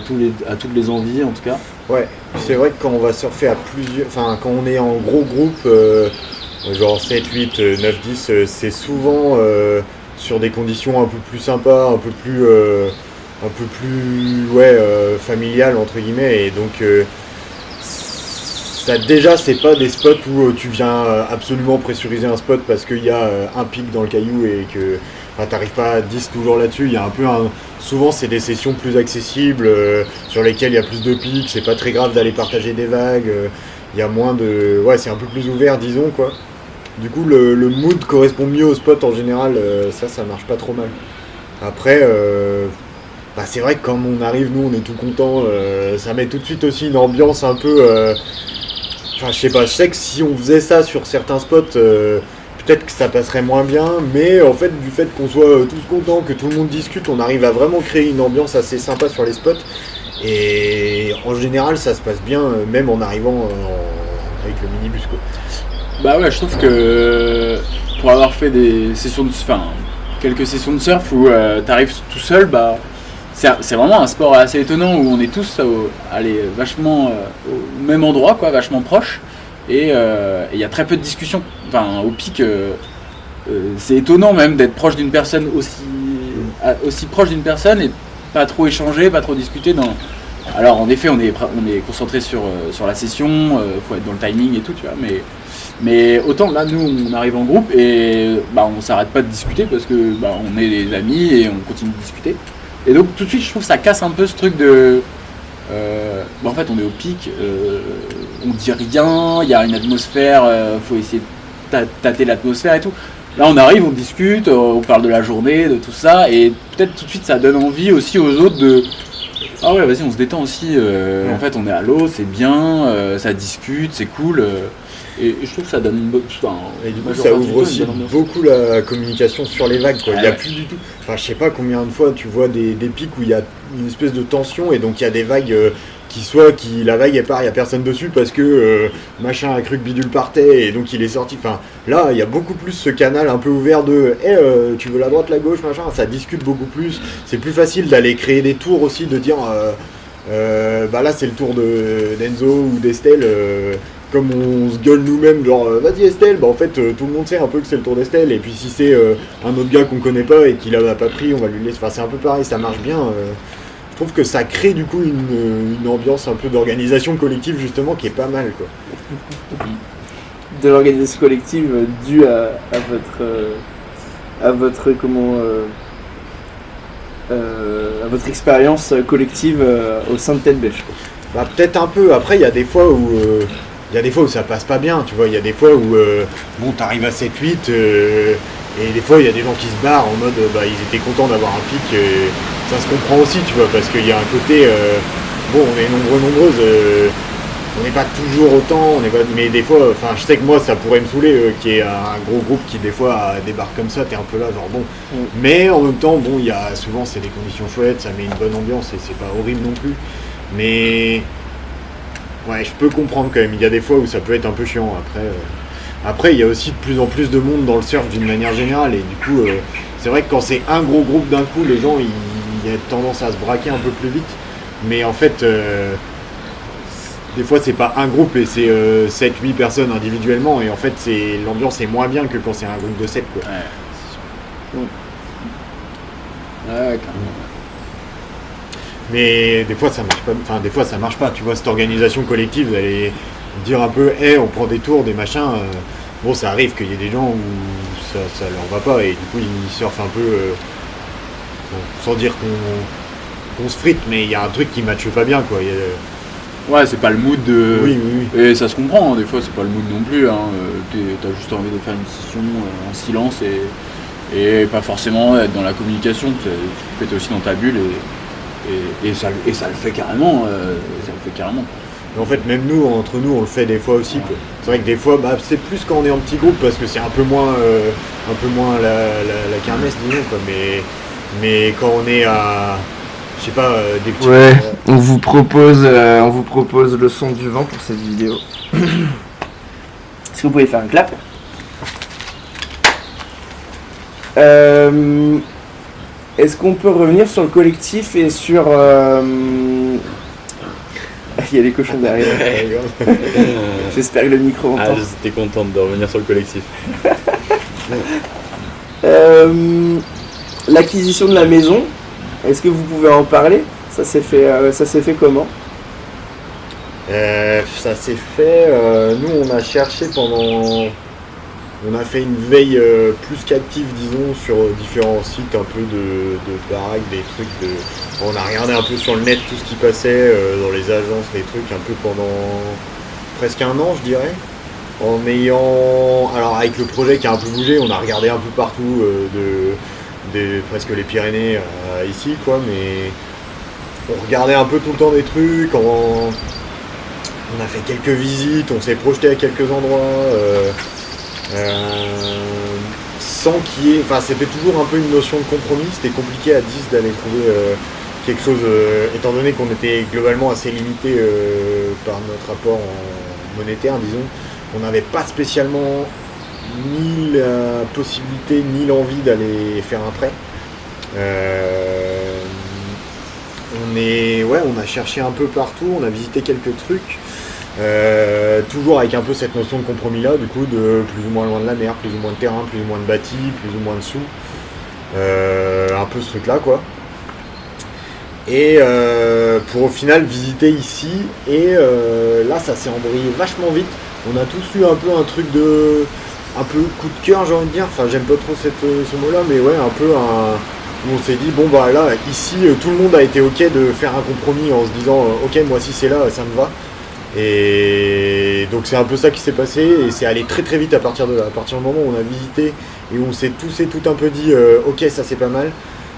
toutes les envies en tout cas. Ouais, c'est vrai que quand on va surfer à plusieurs, enfin quand on est en gros groupe, genre 7, 8, 9, 10, c'est souvent sur des conditions un peu plus sympas, un peu plus familiales entre guillemets, et donc ça déjà c'est pas des spots où tu viens absolument pressuriser un spot parce qu'il y a un pic dans le caillou et que t'arrives pas à 10 toujours là-dessus. Il y a un peu souvent c'est des sessions plus accessibles sur lesquelles il y a plus de pics, c'est pas très grave d'aller partager des vagues, il y a moins de. Ouais, c'est un peu plus ouvert disons quoi. Du coup le mood correspond mieux au spot en général, ça marche pas trop mal. Après c'est vrai que quand on arrive, nous on est tout content, ça met tout de suite aussi une ambiance un peu. Enfin, je sais pas, je sais que si on faisait ça sur certains spots, peut-être que ça passerait moins bien, mais en fait, du fait qu'on soit tous contents, que tout le monde discute, on arrive à vraiment créer une ambiance assez sympa sur les spots. Et en général, ça se passe bien, même en arrivant avec le minibus, quoi. Bah ouais, je trouve que pour avoir fait quelques sessions de surf où t'arrives tout seul, c'est vraiment un sport assez étonnant où on est tous vachement au même endroit, quoi, vachement proches. Et il y a très peu de discussions. Enfin, au pic, c'est étonnant même d'être proche d'une personne aussi proche d'une personne et pas trop échanger, pas trop discuter. Alors en effet, on est concentré sur la session, faut être dans le timing et tout, tu vois. Mais autant là, nous, on arrive en groupe et on s'arrête pas de discuter parce que on est des amis et on continue de discuter. Et donc tout de suite je trouve que ça casse un peu ce truc de en fait on est au pic, on dit rien, il y a une atmosphère, faut essayer de tâter l'atmosphère et tout. Là on arrive, on discute, on parle de la journée, de tout ça, et peut-être tout de suite ça donne envie aussi aux autres de ah ouais vas-y on se détend aussi, en fait on est à l'eau, c'est bien, ça discute, c'est cool. Et je trouve que ça donne une bonne. Et du coup, ça ouvre aussi beaucoup la communication sur les vagues, quoi. Il n'y a plus du tout. Enfin, je sais pas combien de fois tu vois des pics où il y a une espèce de tension et donc il y a des vagues la vague elle part, il n'y a personne dessus parce que machin a cru que bidule partait et donc il est sorti. Enfin, là, il y a beaucoup plus ce canal un peu ouvert de tu veux la droite, la gauche, machin. Ça discute beaucoup plus. C'est plus facile d'aller créer des tours aussi, de dire là c'est le tour d'Enzo ou d'Estelle. Comme on se gueule nous-mêmes, genre vas-y Estelle, en fait tout le monde sait un peu que c'est le tour d'Estelle, et puis si c'est un autre gars qu'on connaît pas et qu'il a pas pris, on va lui laisser. Enfin, c'est un peu pareil, ça marche bien. Je trouve que ça crée du coup une ambiance un peu d'organisation collective justement qui est pas mal, quoi. De l'organisation collective due à votre expérience collective au sein de Ten Bêche. Peut-être un peu. Après, il y a des fois où ça passe pas bien, tu vois. Il y a des fois où t'arrives à 7-8 et des fois il y a des gens qui se barrent en mode ils étaient contents d'avoir un pic. Ça se comprend aussi, tu vois, parce qu'il y a un côté on est nombreuses. On n'est pas toujours autant, mais des fois, je sais que moi ça pourrait me saouler qu'il y ait un gros groupe qui des fois débarque comme ça, t'es un peu là genre bon. Mais en même temps, il y a souvent c'est des conditions chouettes, ça met une bonne ambiance et c'est pas horrible non plus. Mais ouais, je peux comprendre quand même, il y a des fois où ça peut être un peu chiant. Après il y a aussi de plus en plus de monde dans le surf d'une manière générale et du coup c'est vrai que quand c'est un gros groupe d'un coup, les gens ils ont tendance à se braquer un peu plus vite. Mais en fait des fois c'est pas un groupe et c'est 7-8 personnes individuellement et en fait l'ambiance est moins bien que quand c'est un groupe de 7, quoi. Ouais, c'est sûr. Ouais, clairement. Mais des fois ça marche pas, tu vois, cette organisation collective d'aller dire un peu on prend des tours, des machins, ça arrive qu'il y ait des gens où ça leur va pas et du coup ils surfent un peu sans dire qu'on se frite, mais il y a un truc qui matche pas bien, quoi. Ouais, c'est pas le mood de. Oui. Et ça se comprend, des fois c'est pas le mood non plus, t'as juste envie de faire une session en silence et pas forcément être dans la communication, tu peux être aussi dans ta bulle et ça le fait carrément. En fait, même nous, entre nous, on le fait des fois aussi, quoi. C'est vrai que des fois, c'est plus quand on est en petit groupe parce que c'est un peu moins la kermesse, disons, quoi. Mais quand on est à, je sais pas, des petits... Ouais, on vous propose le son du vent pour cette vidéo. Est-ce que vous pouvez faire un clap? Est-ce qu'on peut revenir sur le collectif et sur... Il y a les cochons derrière. J'espère que le micro entend. J'étais contente de revenir sur le collectif. L'acquisition de la maison, est-ce que vous pouvez en parler? Ça s'est fait comment? Ça s'est fait, nous on a cherché on a fait une veille plus qu'active disons sur différents sites un peu de baraques, des trucs on a regardé un peu sur le net tout ce qui passait dans les agences, les trucs un peu pendant presque un an je dirais. Alors avec le projet qui a un peu bougé, on a regardé un peu partout de presque les Pyrénées ici quoi, mais on regardait un peu tout le temps des trucs, on a fait quelques visites, on s'est projeté à quelques endroits, sans qu'il y ait... Enfin c'était toujours un peu une notion de compromis, c'était compliqué à 10 d'aller trouver quelque chose, étant donné qu'on était globalement assez limité par notre rapport en monétaire disons. On n'avait pas spécialement ni la possibilité ni l'envie d'aller faire un prêt. On a cherché un peu partout, on a visité quelques trucs, toujours avec un peu cette notion de compromis là, du coup de plus ou moins loin de la mer, plus ou moins de terrain, plus ou moins de bâti, plus ou moins de sous, un peu ce truc là quoi. Et pour au final visiter ici, et là ça s'est embrayé vachement vite. On a tous eu un peu un truc un peu coup de cœur j'ai envie de dire, enfin j'aime pas trop ce mot là, mais ouais un peu où on s'est dit bon bah là ici tout le monde a été ok de faire un compromis en se disant ok moi si c'est là ça me va, et donc c'est un peu ça qui s'est passé et c'est allé très très vite à partir de là, à partir du moment où on a visité et où on s'est tous et tout un peu dit ok ça c'est pas mal,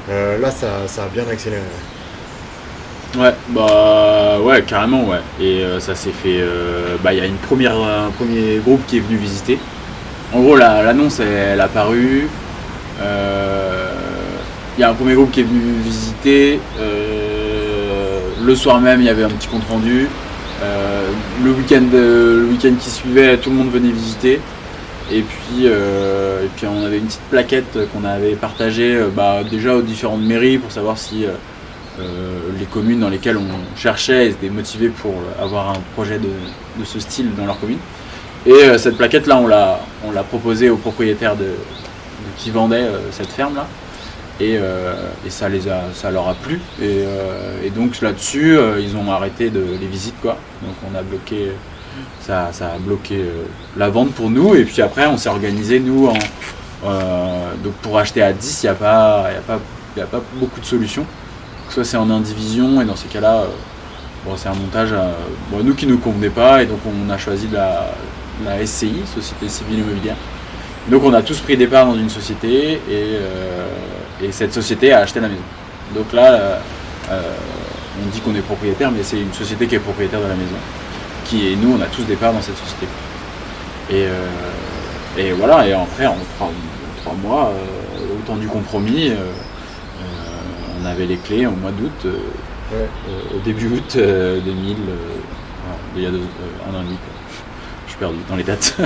là ça a bien accéléré. Ouais, bah ouais, carrément, ouais. Et ça s'est fait. Il y a un premier groupe qui est venu visiter. En gros, l'annonce elle a paru. Il y a un premier groupe qui est venu visiter. Le soir même, il y avait un petit compte rendu. Le week-end qui suivait, tout le monde venait visiter. Et puis on avait une petite plaquette qu'on avait partagée déjà aux différentes mairies pour savoir si les communes dans lesquelles on cherchait étaient motivées pour avoir un projet de ce style dans leur commune. Et cette plaquette là on l'a proposée aux propriétaires qui vendaient cette ferme là. Et ça leur a plu. Et donc là-dessus ils ont arrêté les visites quoi. Donc on a bloqué. Ça a bloqué la vente pour nous, et puis après on s'est organisé nous donc pour acheter à 10 il n'y a pas beaucoup de solutions, soit c'est en indivision et dans ces cas là c'est un montage nous qui nous convenait pas, et donc on a choisi la SCI, Société Civile Immobilière. Donc on a tous pris des parts dans une société et cette société a acheté la maison. Donc là on dit qu'on est propriétaire, mais c'est une société qui est propriétaire de la maison. Et nous on a tous des parts dans cette société. Et voilà, et après en 3 mois, au temps du compromis, on avait les clés au mois d'août, au début août 2000, il y a un an et demi. Je suis perdu dans les dates.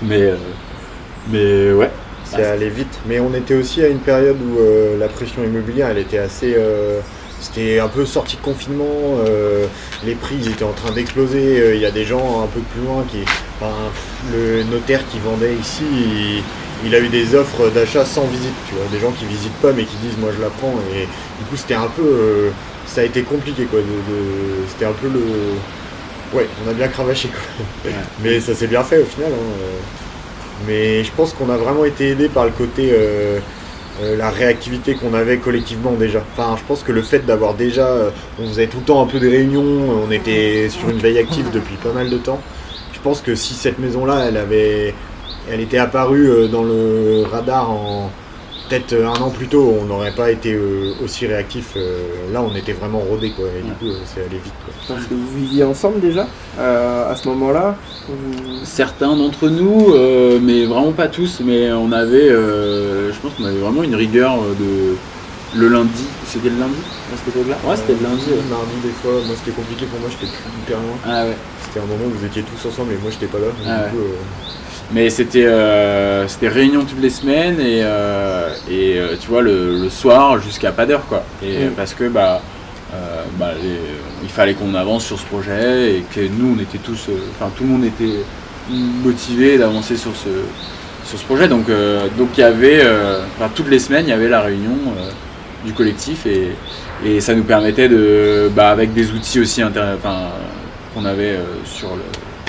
mais ouais. C'est allé vite, mais on était aussi à une période où la pression immobilière elle était assez... C'était un peu sorti de confinement, les prix ils étaient en train d'exploser, il y a des gens un peu plus loin le notaire qui vendait ici, il a eu des offres d'achat sans visite, tu vois, des gens qui visitent pas mais qui disent moi je la prends, et du coup c'était un peu, ça a été compliqué quoi, c'était un peu ouais, on a bien cravaché quoi, mais ça s'est bien fait au final, mais je pense qu'on a vraiment été aidé par le côté... la réactivité qu'on avait collectivement déjà. Enfin, je pense que le fait d'avoir déjà... on faisait tout le temps un peu des réunions, on était sur une veille active depuis pas mal de temps. Je pense que si cette maison-là, elle était apparue dans le radar peut-être un an plus tôt, on n'aurait pas été aussi réactif. Là, on était vraiment rodés, quoi. Et du coup, c'est allé vite, quoi. Parce que vous viviez ensemble déjà à ce moment-là Certains d'entre nous, mais vraiment pas tous, mais on avait, je pense qu'on avait vraiment une rigueur le lundi. C'était le lundi à cette époque-là? Ouais, c'était le lundi. Mardi des fois, moi c'était compliqué pour moi, j'étais plus hyper loin. Ah ouais. C'était un moment où vous étiez tous ensemble et moi j'étais pas là. Donc Ah du coup, Mais c'était réunion toutes les semaines et tu vois le soir jusqu'à pas d'heure quoi. Et parce que il fallait qu'on avance sur ce projet et que nous on était tous, tout le monde était motivé d'avancer sur ce projet. Donc il y avait, toutes les semaines il y avait la réunion du collectif et ça nous permettait de, avec des outils aussi qu'on avait sur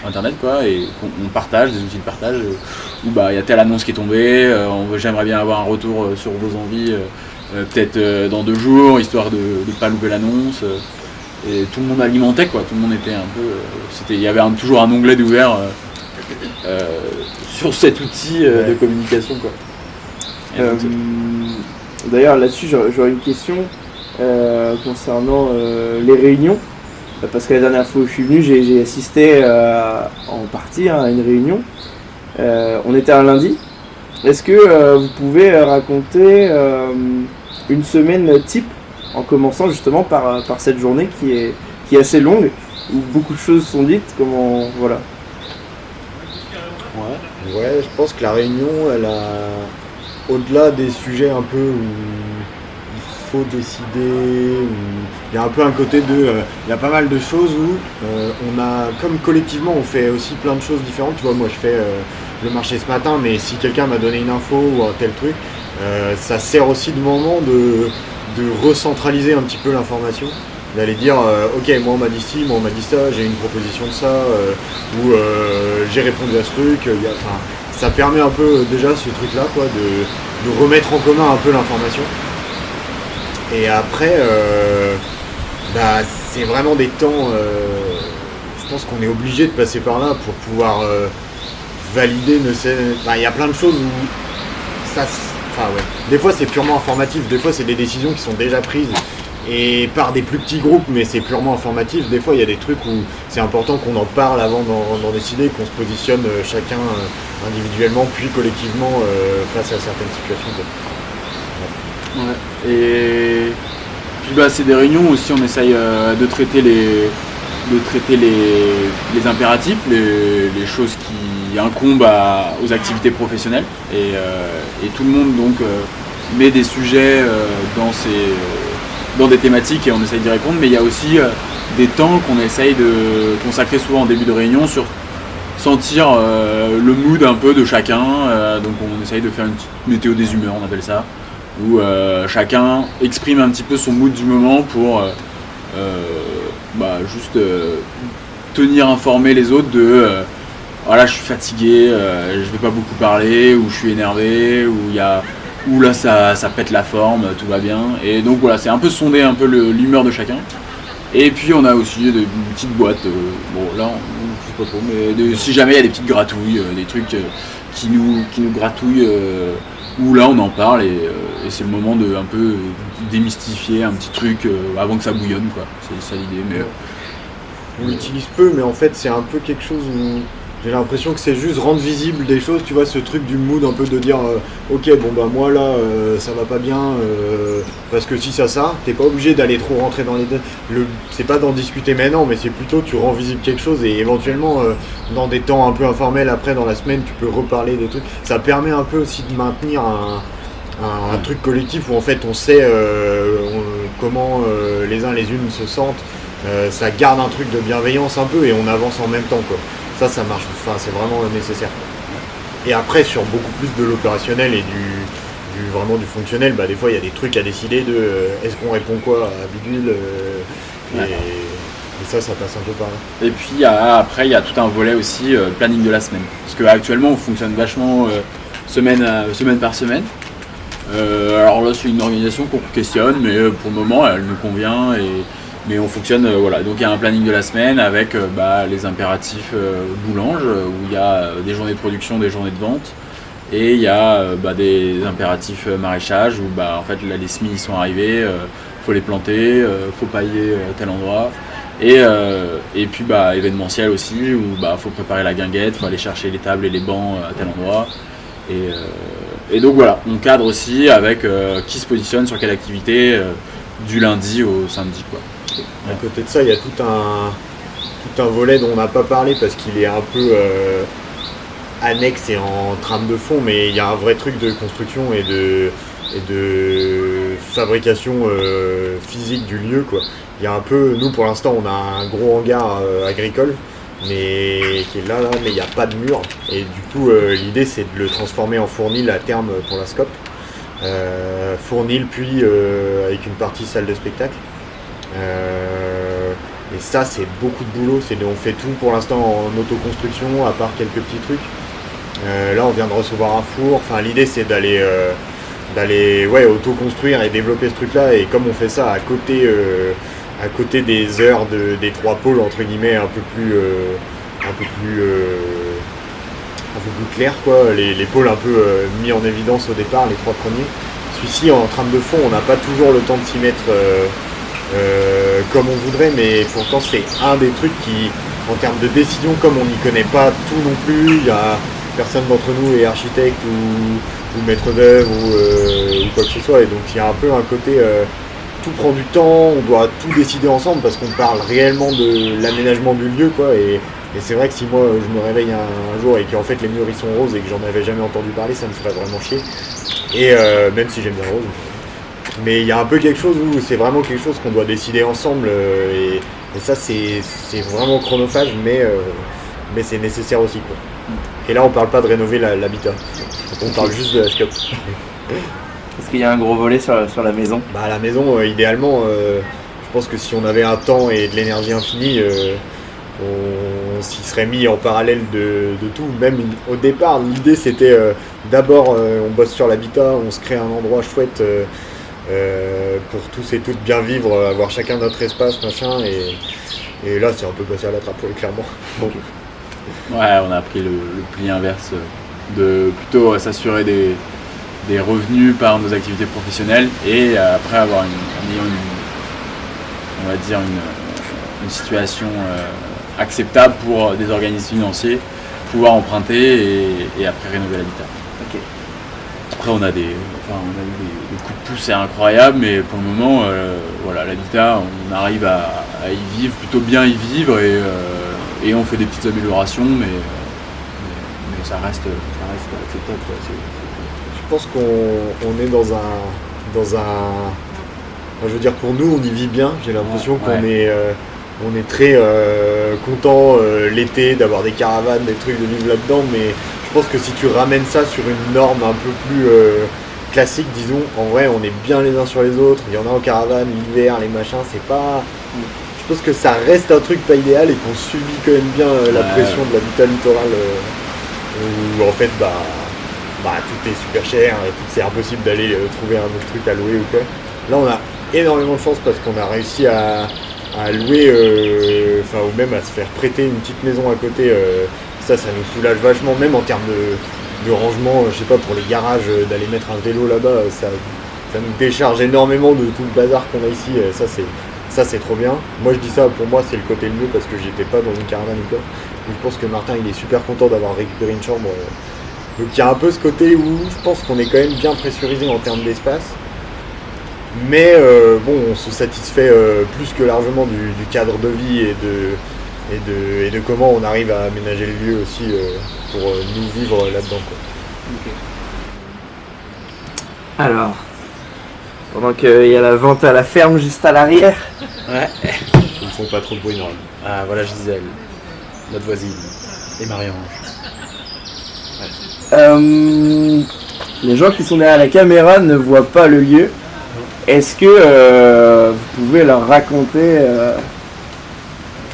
internet quoi, et on partage des outils de partage où il y a telle annonce qui est tombée, j'aimerais bien avoir un retour sur vos envies peut-être dans 2 jours histoire de ne pas louper l'annonce, et tout le monde alimentait quoi, tout le monde était un peu il y avait toujours un onglet d'ouvert sur cet outil de communication quoi. D'ailleurs là-dessus j'aurais une question concernant les réunions. Parce que la dernière fois où je suis venu, j'ai assisté en partie à une réunion. On était un lundi. Est-ce que vous pouvez raconter une semaine type en commençant justement par cette journée qui est assez longue, où beaucoup de choses sont dites, voilà. Ouais, je pense que la réunion, elle a, au-delà des sujets un peu où faut décider, il y a un peu un côté de, il y a pas mal de choses où on a, comme collectivement on fait aussi plein de choses différentes, tu vois, moi je fais le marché ce matin, mais si quelqu'un m'a donné une info ou un tel truc, ça sert aussi de moment de recentraliser un petit peu l'information, d'aller dire ok, moi on m'a dit ci, moi on m'a dit ça, j'ai une proposition de ça, ou j'ai répondu à ce truc, ça permet un peu déjà ce truc là quoi, de remettre en commun un peu l'information. Et après, c'est vraiment des temps, je pense qu'on est obligé de passer par là pour pouvoir valider, il y a plein de choses où des fois c'est purement informatif, des fois c'est des décisions qui sont déjà prises et par des plus petits groupes, mais c'est purement informatif. Des fois il y a des trucs où c'est important qu'on en parle avant d'en décider, qu'on se positionne chacun individuellement puis collectivement face à certaines situations. Ouais. Et puis c'est des réunions aussi, on essaye de traiter les impératifs, les choses qui incombent aux activités professionnelles, et tout le monde donc met des sujets dans des thématiques et on essaye d'y répondre, mais il y a aussi des temps qu'on essaye de consacrer souvent en début de réunion sur sentir le mood un peu de chacun, donc on essaye de faire une petite météo des humeurs, on appelle ça, où chacun exprime un petit peu son mood du moment pour juste tenir informé les autres de voilà, je suis fatigué, je vais pas beaucoup parler, ou je suis énervé, ou là ça pète la forme, tout va bien. Et donc voilà, c'est un peu sonder un peu l'humeur de chacun. Et puis on a aussi des petites boîtes, là on sait pas trop, mais si jamais il y a des petites gratouilles, des trucs qui nous gratouillent, où là on en parle et c'est le moment de un peu démystifier un petit truc avant que ça bouillonne quoi. C'est ça l'idée. Mais on l'utilise peu, mais en fait c'est un peu quelque chose où j'ai l'impression que c'est juste rendre visible des choses, tu vois, ce truc du mood un peu de dire ok moi là ça va pas bien parce que si ça, t'es pas obligé d'aller trop rentrer dans les détails. C'est pas d'en discuter maintenant, mais c'est plutôt tu rends visible quelque chose et éventuellement dans des temps un peu informels après dans la semaine tu peux reparler des trucs. Ça permet un peu aussi de maintenir un truc collectif où en fait on sait comment les uns les unes se sentent. Ça garde un truc de bienveillance un peu et on avance en même temps quoi. Ça marche, c'est vraiment nécessaire. Et après sur beaucoup plus de l'opérationnel et vraiment du fonctionnel, des fois il y a des trucs à décider de est-ce qu'on répond quoi à bidule et ça passe un peu par là. Et puis après il y a tout un volet aussi planning de la semaine. Parce qu'actuellement on fonctionne vachement semaine par semaine. Alors là c'est une organisation qu'on questionne, mais pour le moment elle nous convient mais on fonctionne, voilà. Donc il y a un planning de la semaine avec les impératifs boulange, où il y a des journées de production, des journées de vente, et il y a des impératifs maraîchage, où en fait là les semis sont arrivés, faut les planter, faut pailler à tel endroit, et puis événementiel aussi, où faut préparer la guinguette, faut aller chercher les tables et les bancs à tel endroit, Et donc voilà, on cadre aussi avec qui se positionne sur quelle activité du lundi au samedi, quoi. À côté de ça, il y a tout un volet dont on n'a pas parlé parce qu'il est un peu annexe et en trame de fond, mais il y a un vrai truc de construction et de fabrication physique du lieu, quoi. Il y a un peu, nous pour l'instant on a un gros hangar agricole mais qui est là, mais il n'y a pas de mur et du coup l'idée c'est de le transformer en fournil à terme pour la SCOP. Fournil puis avec une partie salle de spectacle. Et ça c'est beaucoup de boulot, on fait tout pour l'instant en autoconstruction à part quelques petits trucs. Là on vient de recevoir un four, enfin l'idée c'est d'aller auto-construire et développer ce truc là et comme on fait ça à côté des heures des 3 pôles entre guillemets un peu plus clairs quoi, les pôles un peu mis en évidence au départ, les 3 premiers. Celui-ci en trame de fond on n'a pas toujours le temps de s'y mettre comme on voudrait, mais pourtant c'est un des trucs qui en termes de décision, comme on n'y connaît pas tout non plus, il y a personne d'entre nous est architecte ou maître d'œuvre ou quoi que ce soit, et donc il y a un peu un côté tout prend du temps, on doit tout décider ensemble parce qu'on parle réellement de l'aménagement du lieu quoi, et c'est vrai que si moi je me réveille un jour et qu'en fait les murs ils sont roses et que j'en avais jamais entendu parler, ça me ferait vraiment chier, et même si j'aime bien rose, mais il y a un peu quelque chose où c'est vraiment quelque chose qu'on doit décider ensemble, et ça c'est vraiment chronophage, mais c'est nécessaire aussi quoi. Et là on parle pas de rénover l'habitat, on parle juste de la SCOP. Est-ce qu'il y a un gros volet sur la maison? Bah la maison idéalement je pense que si on avait un temps et de l'énergie infinie on s'y serait mis en parallèle de tout. Même au départ l'idée c'était d'abord on bosse sur l'habitat, on se crée un endroit chouette pour tous et toutes bien vivre, avoir chacun notre espace machin, et là c'est un peu passé à la trappe clairement. Donc, ouais, on a pris le pli inverse de plutôt s'assurer des revenus par nos activités professionnelles et après avoir une situation acceptable pour des organismes financiers, pouvoir emprunter et après rénover l'habitat. Okay. Après on a eu des coups de pouce incroyables, mais pour le moment voilà, l'habitat on arrive à y vivre, plutôt bien y vivre, et on fait des petites améliorations, mais ça reste acceptable quoi. Je pense qu'on est dans un je veux dire pour nous on y vit bien, j'ai l'impression qu'on est très content l'été d'avoir des caravanes, des trucs, de vivre là-dedans, mais je pense que si tu ramènes ça sur une norme un peu plus classique, disons, en vrai on est bien les uns sur les autres, il y en a en caravane, l'hiver, les machins, c'est pas... Je pense que ça reste un truc pas idéal et qu'on subit quand même bien la pression de l'habitat littoral où en fait tout est super cher, c'est impossible d'aller trouver un autre truc à louer ou quoi. Là on a énormément de chance parce qu'on a réussi à louer, ou même à se faire prêter une petite maison à côté, ça nous soulage vachement, même en termes de rangement, je sais pas, pour les garages, d'aller mettre un vélo là-bas, ça nous décharge énormément de tout le bazar qu'on a ici, ça c'est trop bien. Moi je dis ça, pour moi c'est le côté le mieux parce que j'étais pas dans une caravane ou quoi. Donc, je pense que Martin il est super content d'avoir récupéré une chambre. Donc il y a un peu ce côté où je pense qu'on est quand même bien pressurisé en termes d'espace. Mais on se satisfait plus que largement du cadre de vie et de comment on arrive à aménager le lieu aussi pour nous vivre là-dedans quoi. Okay. Alors, pendant qu'il y a la vente à la ferme juste à l'arrière. Ouais. Ils ne font pas trop de bruit normalement. Ah voilà Gisèle, notre voisine, et Marie-Ange. Ouais. Les gens qui sont derrière la caméra ne voient pas le lieu. Est-ce que vous pouvez leur raconter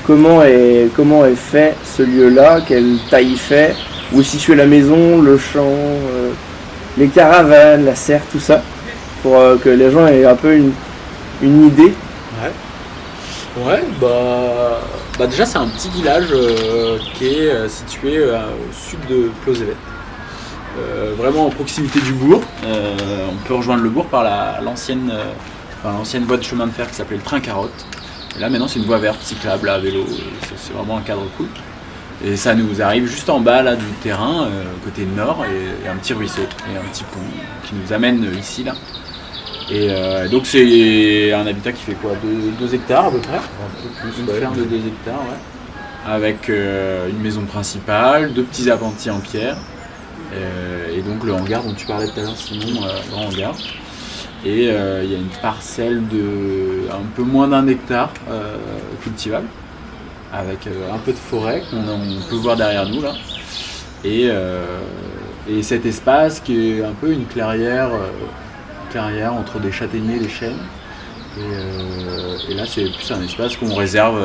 comment est fait ce lieu-là, quelle taille il fait, où est située la maison, le champ, les caravanes, la serre, tout ça, pour que les gens aient un peu une idée. Ouais, déjà c'est un petit village qui est situé au sud de Plozévet. Vraiment en proximité du bourg. On peut rejoindre le bourg par l'ancienne voie de chemin de fer qui s'appelait le train carotte. Et là maintenant c'est une voie verte, cyclable, à vélo, c'est vraiment un cadre cool. Et ça nous arrive juste en bas là, du terrain, côté nord, et un petit ruisseau et un petit pont qui nous amène ici là. Et donc c'est un habitat qui fait quoi, 2 hectares à peu près, une ferme de 2 hectares, ouais. Avec une maison principale, 2 petits appentis en pierre, et donc le hangar dont tu parlais tout à l'heure, Simon, grand hangar. Et il y a une parcelle de un peu moins d'1 hectare cultivable, avec un peu de forêt qu'on peut voir derrière nous là. Et cet espace qui est un peu une clairière entre des châtaigniers et des chênes. Et là c'est plus un espace qu'on réserve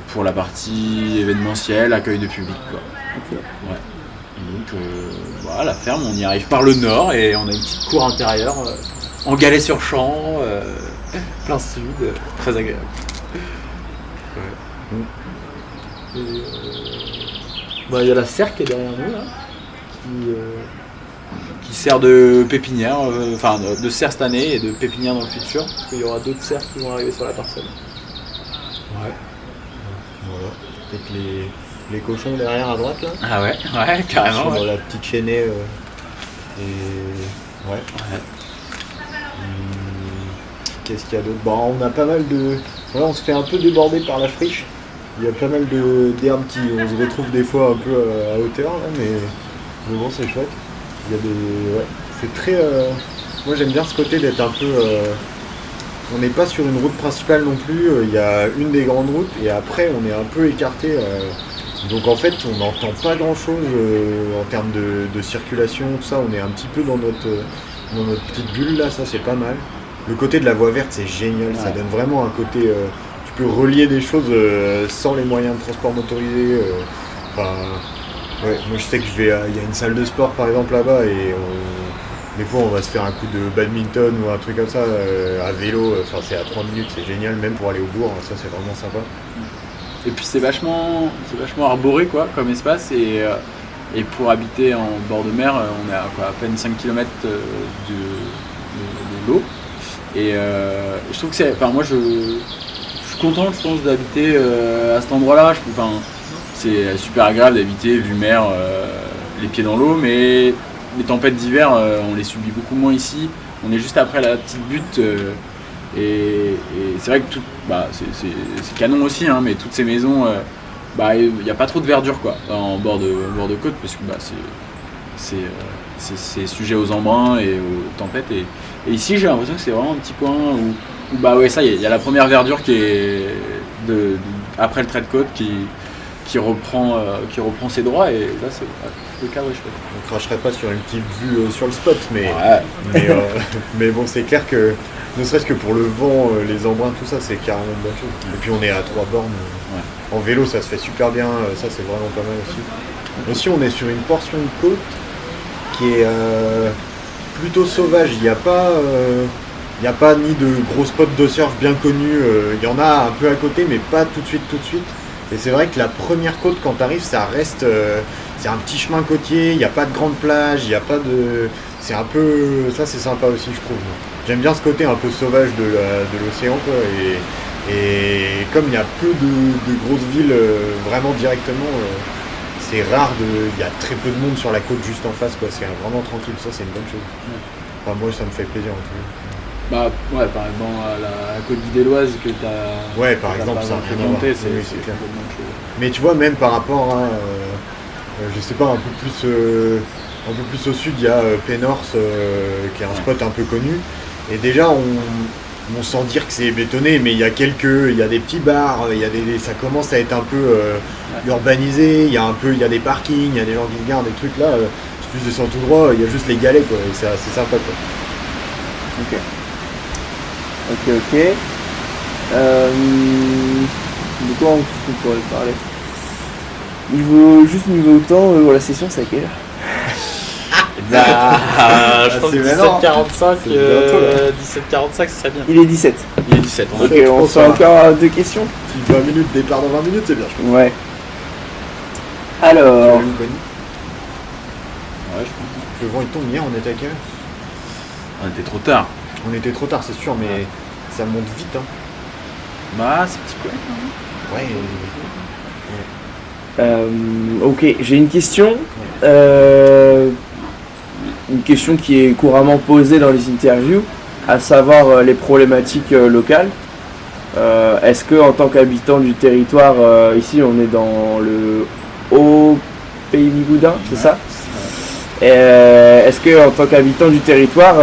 pour la partie événementielle, accueil de public, quoi. Ok. Ouais. Donc voilà, la ferme, on y arrive par le nord et on a une petite cour intérieure en galets sur champ, plein sud, très agréable. Ouais. Il y a la serre qui est derrière nous là, qui sert de pépinière, de serre cette année et de pépinière dans le futur, parce qu'il y aura d'autres serres qui vont arriver sur la parcelle. Ouais. Voilà. Peut-être les cochons derrière à droite là. Ah ouais, carrément. Sur Ouais. la petite chaînée. Ouais. Qu'est-ce qu'il y a d'autre? On a pas mal de. Voilà, on se fait un peu déborder par la friche. Il y a pas mal d'herbes qui on se retrouve des fois un peu à hauteur là, mais bon c'est chouette. Il y a des. Ouais. C'est très. Moi j'aime bien ce côté d'être un peu. On n'est pas sur une route principale non plus. Il y a une des grandes routes et après on est un peu écarté. Donc en fait on n'entend pas grand chose en termes de circulation, tout ça. On est un petit peu dans notre petite bulle là, ça c'est pas mal. Le côté de la voie verte c'est génial, ouais. Ça donne vraiment un côté. Tu peux relier des choses sans les moyens de transport motorisés. Ouais, moi je sais que il y a une salle de sport par exemple là-bas et des fois on va se faire un coup de badminton ou un truc comme ça à vélo, c'est à 3 minutes, c'est génial même pour aller au bourg, ça c'est vraiment sympa. Et puis c'est vachement arboré quoi comme espace et pour habiter en bord de mer on est à peine 5 km de l'eau et je trouve que c'est. Enfin moi je suis content je pense d'habiter à cet endroit là. C'est super agréable d'habiter vue mer, les pieds dans l'eau, mais les tempêtes d'hiver on les subit beaucoup moins ici. On est juste après la petite butte. Et c'est vrai que c'est canon aussi, hein, mais toutes ces maisons, il n'y a pas trop de verdure quoi, en bord de côte, parce que c'est sujet aux embruns et aux tempêtes. Et ici, j'ai l'impression que c'est vraiment un petit coin où ça y est, il y a la première verdure qui est après le trait de côte qui reprend ses droits, et là c'est le cas, ouais, je fais. On cracherait pas sur une petite vue sur le spot, mais bon, c'est clair que ne serait-ce que pour le vent, les embruns, tout ça, c'est carrément une bonne chose. Et puis on est à 3 bornes. En vélo, ça se fait super bien, ça c'est vraiment pas mal aussi. Aussi, on est sur une portion de côte qui est plutôt sauvage. Il n'y a pas ni de gros spots de surf bien connus. Il y en a un peu à côté, mais pas tout de suite. Et c'est vrai que la première côte, quand tu arrives, ça reste. C'est un petit chemin côtier, il n'y a pas de grande plage, il n'y a pas de. C'est un peu. Ça, c'est sympa aussi, je trouve. J'aime bien ce côté un peu sauvage de l'océan, quoi. Et comme il y a peu de grosses villes vraiment directement, c'est rare il y a très peu de monde sur la côte juste en face, quoi. C'est vraiment tranquille, ça, c'est une bonne chose. Enfin, moi, ça me fait plaisir en tout cas. Par exemple, à la côte d'Île-et-Loise que tu as. Ouais, par exemple, ça fait monter, c'est clair. Mais tu vois, même par rapport à. Je sais pas, un peu plus au sud, il y a Pénorce, qui est un spot un peu connu. Et déjà, on sent dire que c'est bétonné, mais il y a des petits bars, ça commence à être un peu urbanisé, il y a des parkings, il y a des gens qui se gardent, des trucs là. Si tu descends tout droit, il y a juste les galets, quoi, et c'est sympa, quoi. Ok. De quoi on pourrait parler? Niveau temps, la session c'est à quelle heure? Je pense que 17h45, 17h45, ça serait bien. Il est 17. Il est 17. Ok, on se fait encore 2 questions. 20 minutes, départ dans 20 minutes, c'est bien, je pense. Ouais. Alors. Ouais, je pense. Le vent il tombe, hier on était à quelle heure? On était trop tard. On était trop tard, c'est sûr, mais ça monte vite, hein. C'est petit quoi. Ouais. Ok, j'ai une question. Une question qui est couramment posée dans les interviews, à savoir les problématiques locales. Est-ce que en tant qu'habitant du territoire, ici on est dans le Haut Pays Bigoudin, c'est ça? Est-ce que en tant qu'habitant du territoire,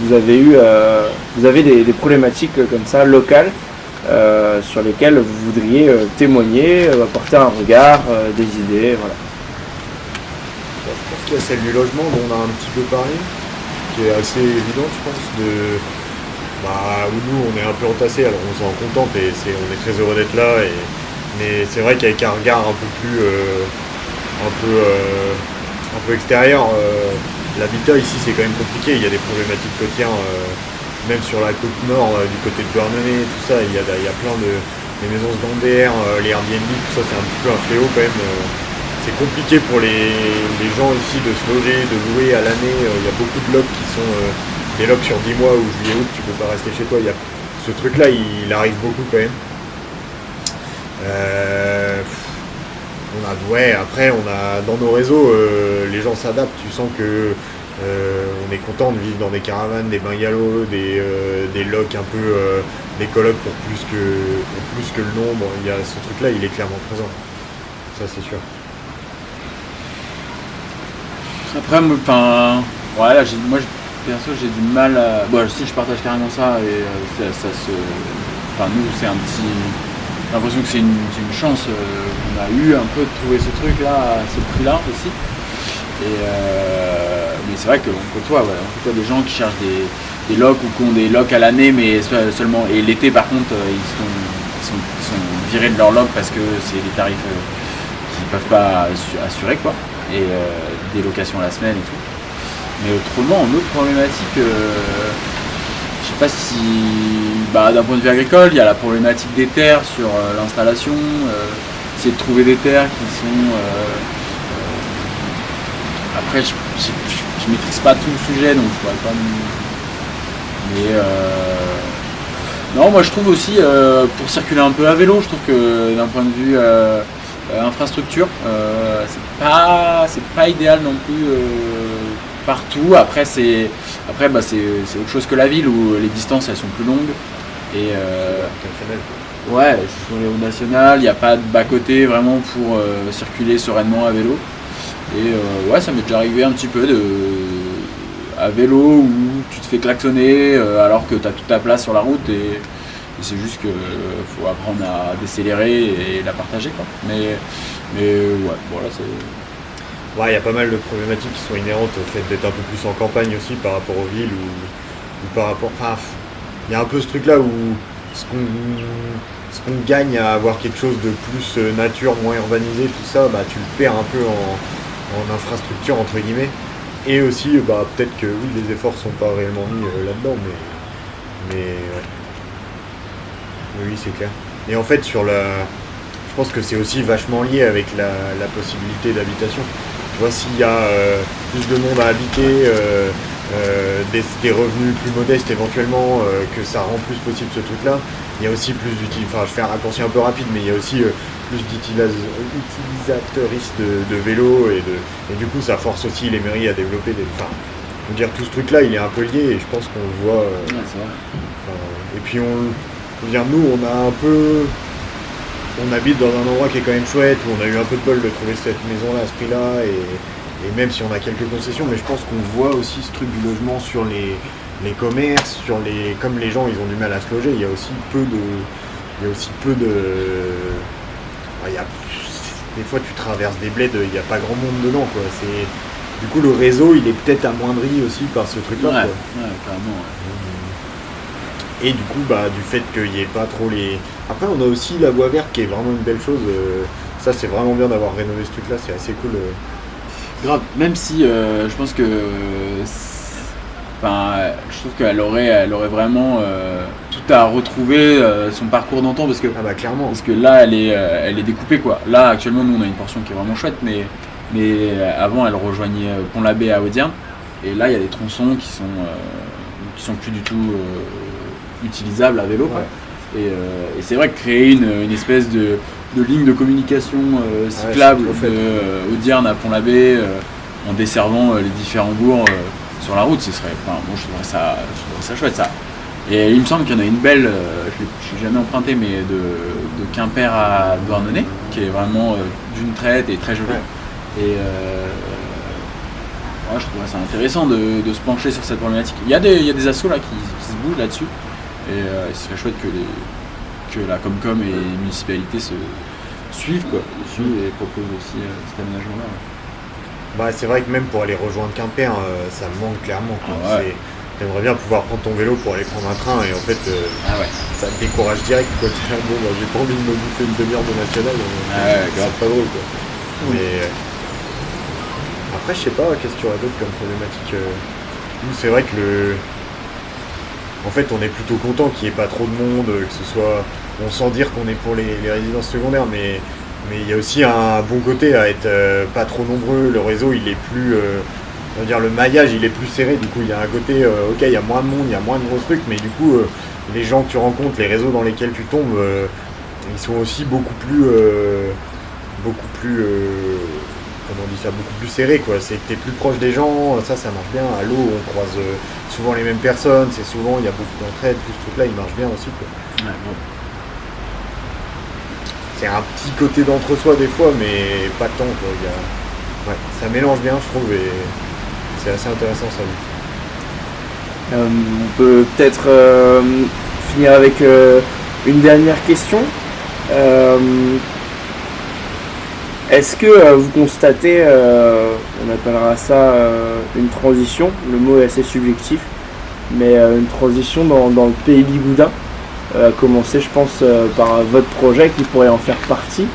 vous avez des problématiques comme ça locales sur lesquelles vous voudriez témoigner, apporter un regard, des idées, voilà. Je pense qu'il y a celle du logement dont on a un petit peu parlé, qui est assez évidente, je pense, où nous on est un peu entassés, alors on s'en contente et on est très heureux d'être là, mais c'est vrai qu'avec un regard un peu plus un peu extérieur, l'habitat ici c'est quand même compliqué, il y a des problématiques côtières, même sur la côte nord, du côté de Douarnenez, tout ça, il y a plein les maisons secondaires, les Airbnb, tout ça c'est un petit peu un fléau quand même. C'est compliqué pour les gens ici de se loger, de louer à l'année. Il y a beaucoup de locs qui sont des locs sur 10 mois ou juillet-août, tu peux pas rester chez toi. Ce truc-là, il arrive beaucoup quand même. Après, dans nos réseaux, les gens s'adaptent. Tu sens que on est content de vivre dans des caravanes, des bungalows, des locs un peu, des colocs pour plus que le nombre. Ce truc-là, il est clairement présent. Ça, c'est sûr. Après, moi, perso, j'ai du mal à. Bon, si je partage carrément ça, et nous, c'est un petit. J'ai l'impression que c'est une chance qu'on a eu un peu de trouver ce truc-là, à ce prix-là aussi. Mais c'est vrai qu'on côtoie des gens qui cherchent des locs ou qui ont des locs à l'année, mais seulement. Et l'été, par contre, ils sont virés de leur loc parce que c'est des tarifs qu'ils ne peuvent pas assurer, quoi. Et des locations à la semaine et tout. Mais autrement, en autre problématique, je sais pas si d'un point de vue agricole, il y a la problématique des terres sur l'installation, essayer de trouver des terres qui sont après je maîtrise pas tout le sujet, donc je pourrais pas non, moi je trouve aussi pour circuler un peu à vélo, je trouve que d'un point de vue infrastructure, c'est pas idéal non plus partout. Après c'est autre chose que la ville où les distances elles sont plus longues et ouais, ce sont les routes nationales, il n'y a pas de bas-côté vraiment pour circuler sereinement à vélo. Et ça m'est déjà arrivé un petit peu à vélo où tu te fais klaxonner alors que tu as toute ta place sur la route et c'est juste que faut apprendre à décélérer et la partager, quoi. Mais voilà, c'est. Ouais, il y a pas mal de problématiques qui sont inhérentes au fait d'être un peu plus en campagne aussi par rapport aux villes ou par rapport. Enfin, il y a un peu ce truc-là où ce qu'on gagne à avoir quelque chose de plus nature, moins urbanisé, tout ça, tu le perds un peu en infrastructure entre guillemets. Et aussi, peut-être que oui, les efforts sont pas réellement mis là-dedans, mais ouais. Oui, c'est clair. Et en fait, je pense que c'est aussi vachement lié avec la possibilité d'habitation. Tu vois, s'il y a plus de monde à habiter, des revenus plus modestes éventuellement, que ça rend plus possible ce truc-là, il y a aussi plus je fais un raccourci un peu rapide, mais il y a aussi plus d'utilisateuristes de vélo et du coup ça force aussi les mairies à développer je veux dire, tout ce truc-là, il est un peu lié et je pense qu'on le voit. C'est vrai. Et puis nous, on habite dans un endroit qui est quand même chouette, où on a eu un peu de bol de trouver cette maison-là à ce prix-là, et même si on a quelques concessions, mais je pense qu'on voit aussi ce truc du logement sur les commerces, comme les gens ils ont du mal à se loger, il y a aussi peu de. Des fois tu traverses des bleds, il n'y a pas grand monde dedans, quoi. Du coup le réseau il est peut-être amoindri aussi par ce truc-là. Ouais, quoi. carrément. Et du coup, du fait qu'il n'y ait pas trop les. Après, on a aussi la voie verte qui est vraiment une belle chose. Ça, c'est vraiment bien d'avoir rénové ce truc-là, c'est assez cool. Grave, même si je pense que. Je trouve qu'elle aurait vraiment tout à retrouver son parcours d'antan parce que. Ah clairement. Parce que là, elle est découpée, quoi. Là, actuellement, nous, on a une portion qui est vraiment chouette, mais avant, elle rejoignait Pont-l'Abbé à Audierne. Et là, il y a des tronçons qui sont plus du tout utilisable à vélo, quoi. Et c'est vrai que créer une espèce de de lignes de communication cyclables d'Audierne à Pont-l'Abbé en desservant les différents bourgs sur la route. Je trouverais ça chouette ça. Et il me semble qu'il y en a une belle, je ne l'ai jamais emprunté, mais de Quimper à Douarnenez, qui est vraiment d'une traite et très jolie. Ouais. Et je trouverais ça intéressant de se pencher sur cette problématique. Il y a des assos là qui se bougent là-dessus, et ce serait chouette que la Comcom et les municipalités se suivent et proposent aussi cet aménagement-là. Ouais. C'est vrai que même pour aller rejoindre Quimper, ça me manque clairement. T'aimerais bien pouvoir prendre ton vélo pour aller prendre un train et en fait ça te décourage direct quoi. J'ai pas envie de me bouffer une demi-heure de national, c'est pas drôle quoi. Mais après je sais pas, qu'est-ce qu'il y aurait d'autre comme problématique. Nous c'est vrai que en fait on est plutôt content qu'il n'y ait pas trop de monde, que ce soit. On sent dire qu'on est pour les résidences secondaires, mais il y a aussi un bon côté à être pas trop nombreux, le réseau il est plus. On va dire le maillage il est plus serré, du coup il y a un côté il y a moins de monde, il y a moins de gros trucs, mais du coup les gens que tu rencontres, les réseaux dans lesquels tu tombes, ils sont aussi beaucoup plus beaucoup plus serrés quoi. C'est que t'es plus proche des gens, ça marche bien. À l'eau on croise souvent les mêmes personnes, c'est souvent il y a beaucoup d'entraide, tout ce truc là il marche bien aussi quoi. C'est un petit côté d'entre-soi des fois, mais pas tant quoi. Ça mélange bien je trouve et c'est assez intéressant ça. On peut peut-être finir avec une dernière question. Est-ce que vous constatez, on appellera ça une transition, le mot est assez subjectif, mais une transition dans le pays Bigoudin, à commencer je pense par votre projet qui pourrait en faire partie,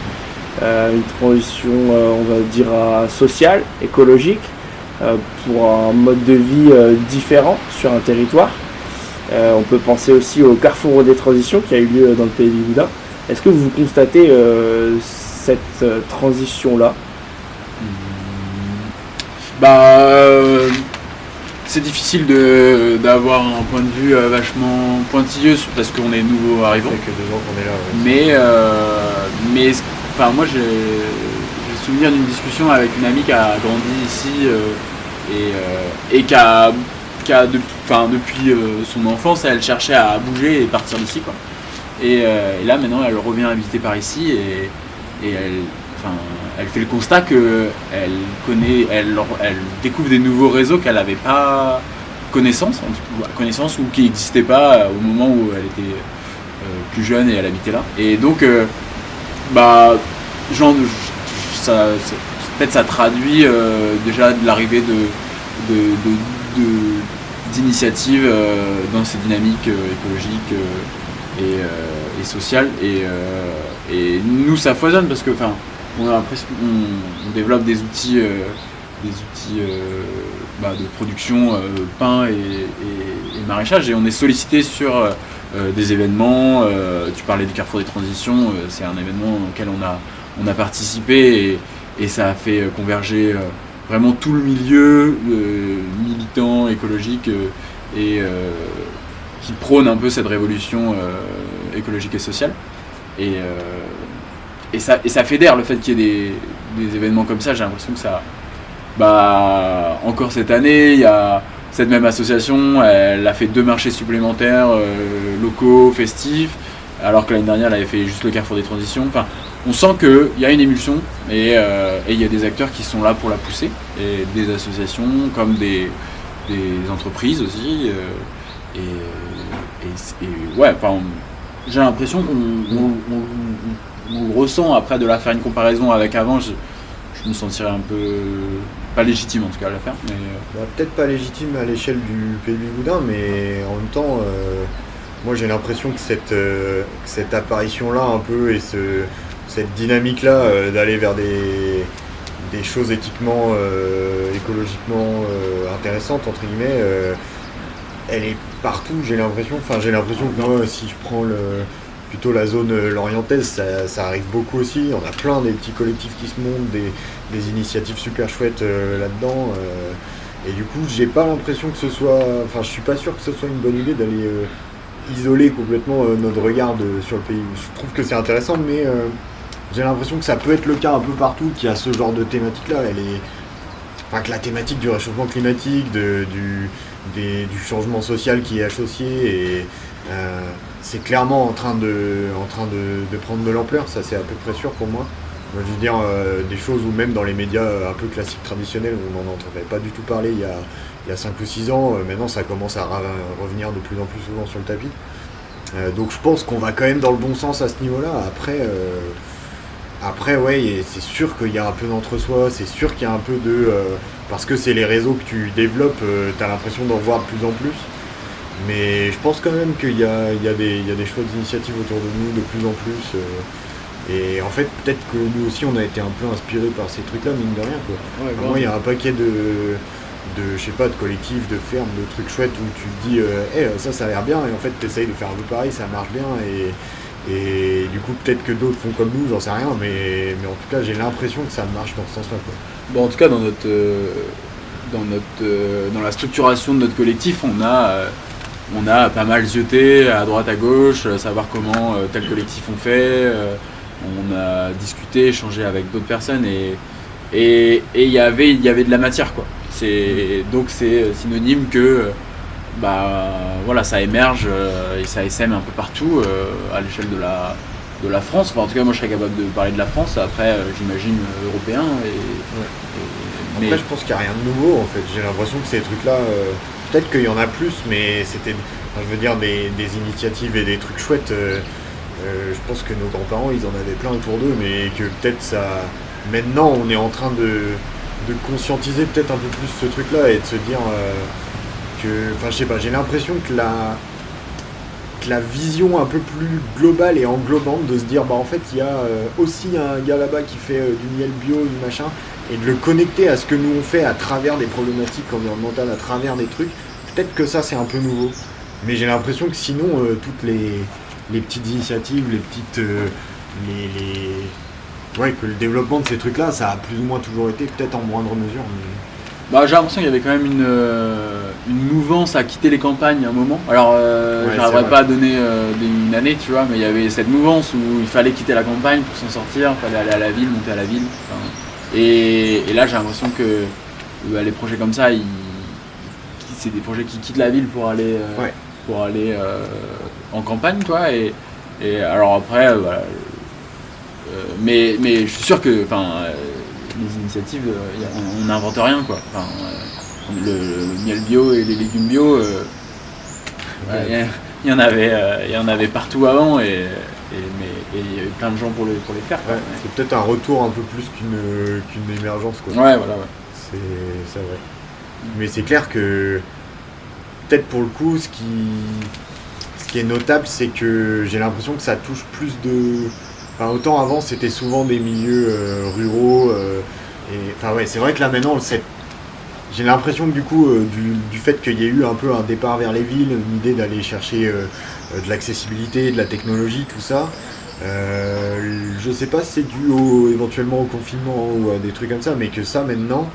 une transition on va dire sociale, écologique, pour un mode de vie différent sur un territoire. On peut penser aussi au Carrefour des transitions qui a eu lieu dans le pays Bigoudin. Est-ce que vous constatez cette transition-là? C'est difficile d'avoir un point de vue vachement pointilleux parce qu'on est nouveau arrivant. Ça fait que 2 ans qu'on est là. Mais moi j'ai le souvenir d'une discussion avec une amie qui a grandi ici et qui a depuis son enfance, elle cherchait à bouger et partir d'ici quoi. Et là maintenant elle revient habiter par ici et elle fait le constat que elle découvre des nouveaux réseaux qu'elle n'avait pas connaissance ou qui n'existaient pas au moment où elle était plus jeune et elle habitait là. Et donc peut-être ça traduit déjà de l'arrivée d'initiatives dans ces dynamiques écologiques et sociales et nous ça foisonne parce que on a l'impression qu'on développe des outils de production pain et maraîchage et on est sollicité sur des événements. Tu parlais du Carrefour des transitions, c'est un événement auquel on a participé et ça a fait converger vraiment tout le milieu militant, écologique et qui prône un peu cette révolution écologique et sociale. Et ça fédère le fait qu'il y ait des événements comme ça. J'ai l'impression que ça... encore cette année, il y a cette même association, elle a fait 2 marchés supplémentaires locaux, festifs, alors que l'année dernière, elle avait fait juste le Carrefour des transitions. On sent qu'il y a une émulsion et il y a des acteurs qui sont là pour la pousser, et des associations comme des entreprises aussi. J'ai l'impression qu'on le ressent. Après, de la faire une comparaison avec avant, je me sentirais un peu pas légitime en tout cas à la faire. Mais peut-être pas légitime à l'échelle du pays Bigoudin, mais en même temps, moi j'ai l'impression que cette apparition-là un peu et cette dynamique-là d'aller vers des choses éthiquement, écologiquement intéressantes entre guillemets, elle est partout. J'ai l'impression que moi, si je prends plutôt la zone lorientaise, ça arrive beaucoup aussi. On a plein des petits collectifs qui se montent, des initiatives super chouettes là-dedans. Et du coup, j'ai pas l'impression que ce soit... je suis pas sûr que ce soit une bonne idée d'aller isoler complètement notre regard sur le pays. Je trouve que c'est intéressant, mais j'ai l'impression que ça peut être le cas un peu partout, qu'il y a ce genre de thématique-là. Que la thématique du réchauffement climatique, du changement social qui est associé, et c'est clairement en train de prendre de l'ampleur, ça c'est à peu près sûr pour moi. Je veux dire, des choses où même dans les médias un peu classiques traditionnels, on n'en entendait pas du tout parler il y a 5 ou 6 ans, maintenant ça commence à revenir de plus en plus souvent sur le tapis. Donc je pense qu'on va quand même dans le bon sens à ce niveau-là. Après ouais, c'est sûr qu'il y a un peu d'entre-soi, c'est sûr qu'il y a un peu de... parce que c'est les réseaux que tu développes, t'as l'impression d'en voir de plus en plus. Mais je pense quand même qu'il y a des chouettes initiatives autour de nous de plus en plus. Et en fait, peut-être que nous aussi, on a été un peu inspirés par ces trucs-là, mine de rien, quoi. Ouais, Moi, il y a un paquet de collectifs, de fermes, de trucs chouettes où tu te dis ça a l'air bien, et en fait, t'essayes de faire un peu pareil, ça marche bien, et du coup, peut-être que d'autres font comme nous, j'en sais rien, mais en tout cas, j'ai l'impression que ça marche dans ce sens-là, quoi. Bon, en tout cas, dans la structuration de notre collectif, on a pas mal zioté à droite à gauche, savoir comment tel collectif on fait. On a discuté, échangé avec d'autres personnes, et il y avait de la matière, quoi. Donc c'est synonyme que voilà, ça émerge et ça essaime un peu partout à l'échelle de la France. Enfin, en tout cas, moi je serais capable de parler de la France, après j'imagine européen. Après, je pense qu'il n'y a rien de nouveau, en fait. J'ai l'impression que ces trucs-là, peut-être qu'il y en a plus, mais c'était, je veux dire, des initiatives et des trucs chouettes. Je pense que nos grands-parents, ils en avaient plein autour d'eux, mais que peut-être ça... Maintenant, on est en train de conscientiser peut-être un peu plus ce truc-là et de se dire que... Enfin, je sais pas, j'ai l'impression que la vision un peu plus globale et englobante de se dire, en fait, il y a aussi un gars là-bas qui fait du miel bio, du machin, et de le connecter à ce que nous on fait à travers des problématiques environnementales, à travers des trucs, peut-être que ça, c'est un peu nouveau. Mais j'ai l'impression que sinon, toutes les petites initiatives, ouais, que le développement de ces trucs-là, ça a plus ou moins toujours été, peut-être en moindre mesure. Mais... j'ai l'impression qu'il y avait quand même une mouvance à quitter les campagnes à un moment. Alors, j'arriverai pas à donner une année, tu vois, mais il y avait cette mouvance où il fallait quitter la campagne pour s'en sortir, il fallait aller à la ville, monter à la ville. Et là, j'ai l'impression que les projets comme ça, c'est des projets qui quittent la ville pour aller... en campagne, quoi, et alors après mais je suis sûr que les initiatives, on n'invente rien, quoi. Le miel bio et les légumes bio, il y en avait partout avant, mais il y avait plein de gens pour les faire, quoi. Ouais, c'est peut-être un retour un peu plus qu'une émergence, quoi. Ouais, voilà, ouais. C'est vrai. Mais c'est clair que peut-être pour le coup, ce qui est notable, c'est que j'ai l'impression que ça touche plus de... autant avant, c'était souvent des milieux ruraux. C'est vrai que là, maintenant, j'ai l'impression que du coup, du fait qu'il y ait eu un peu un départ vers les villes, une idée d'aller chercher de l'accessibilité, de la technologie, tout ça, je sais pas si c'est dû éventuellement au confinement ou à des trucs comme ça, mais que ça, maintenant...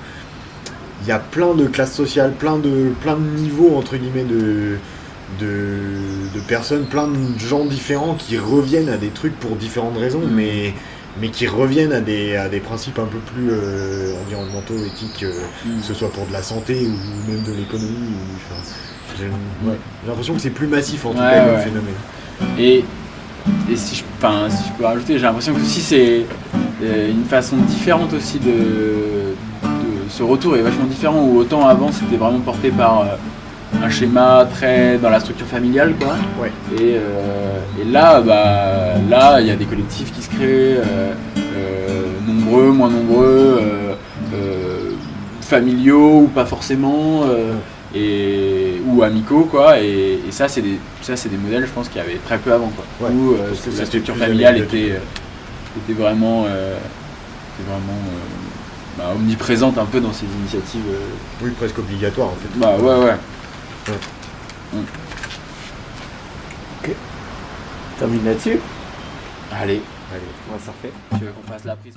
Il y a plein de classes sociales, plein de niveaux, entre guillemets, de personnes, plein de gens différents qui reviennent à des trucs pour différentes raisons, mais qui reviennent à des principes un peu plus environnementaux, éthiques, que ce soit pour de la santé ou même de l'économie. J'ai l'impression que c'est plus massif, en tout cas, le phénomène. Et si je peux rajouter, j'ai l'impression que aussi c'est une façon différente aussi ce retour est vachement différent, où autant avant c'était vraiment porté par un schéma très dans la structure familiale, quoi. Ouais. Et là il y a des collectifs qui se créent, nombreux, moins nombreux, familiaux ou pas forcément, ou amicaux, quoi. Et ça c'est des modèles, je pense, qu'il y avait très peu avant, quoi. Ouais, où la structure familiale était vraiment omniprésente un peu dans ces initiatives. Oui, presque obligatoire, en fait. Ouais. Ok. Termine là-dessus. Allez, On va s'en refaire. tu veux qu'on fasse la prise?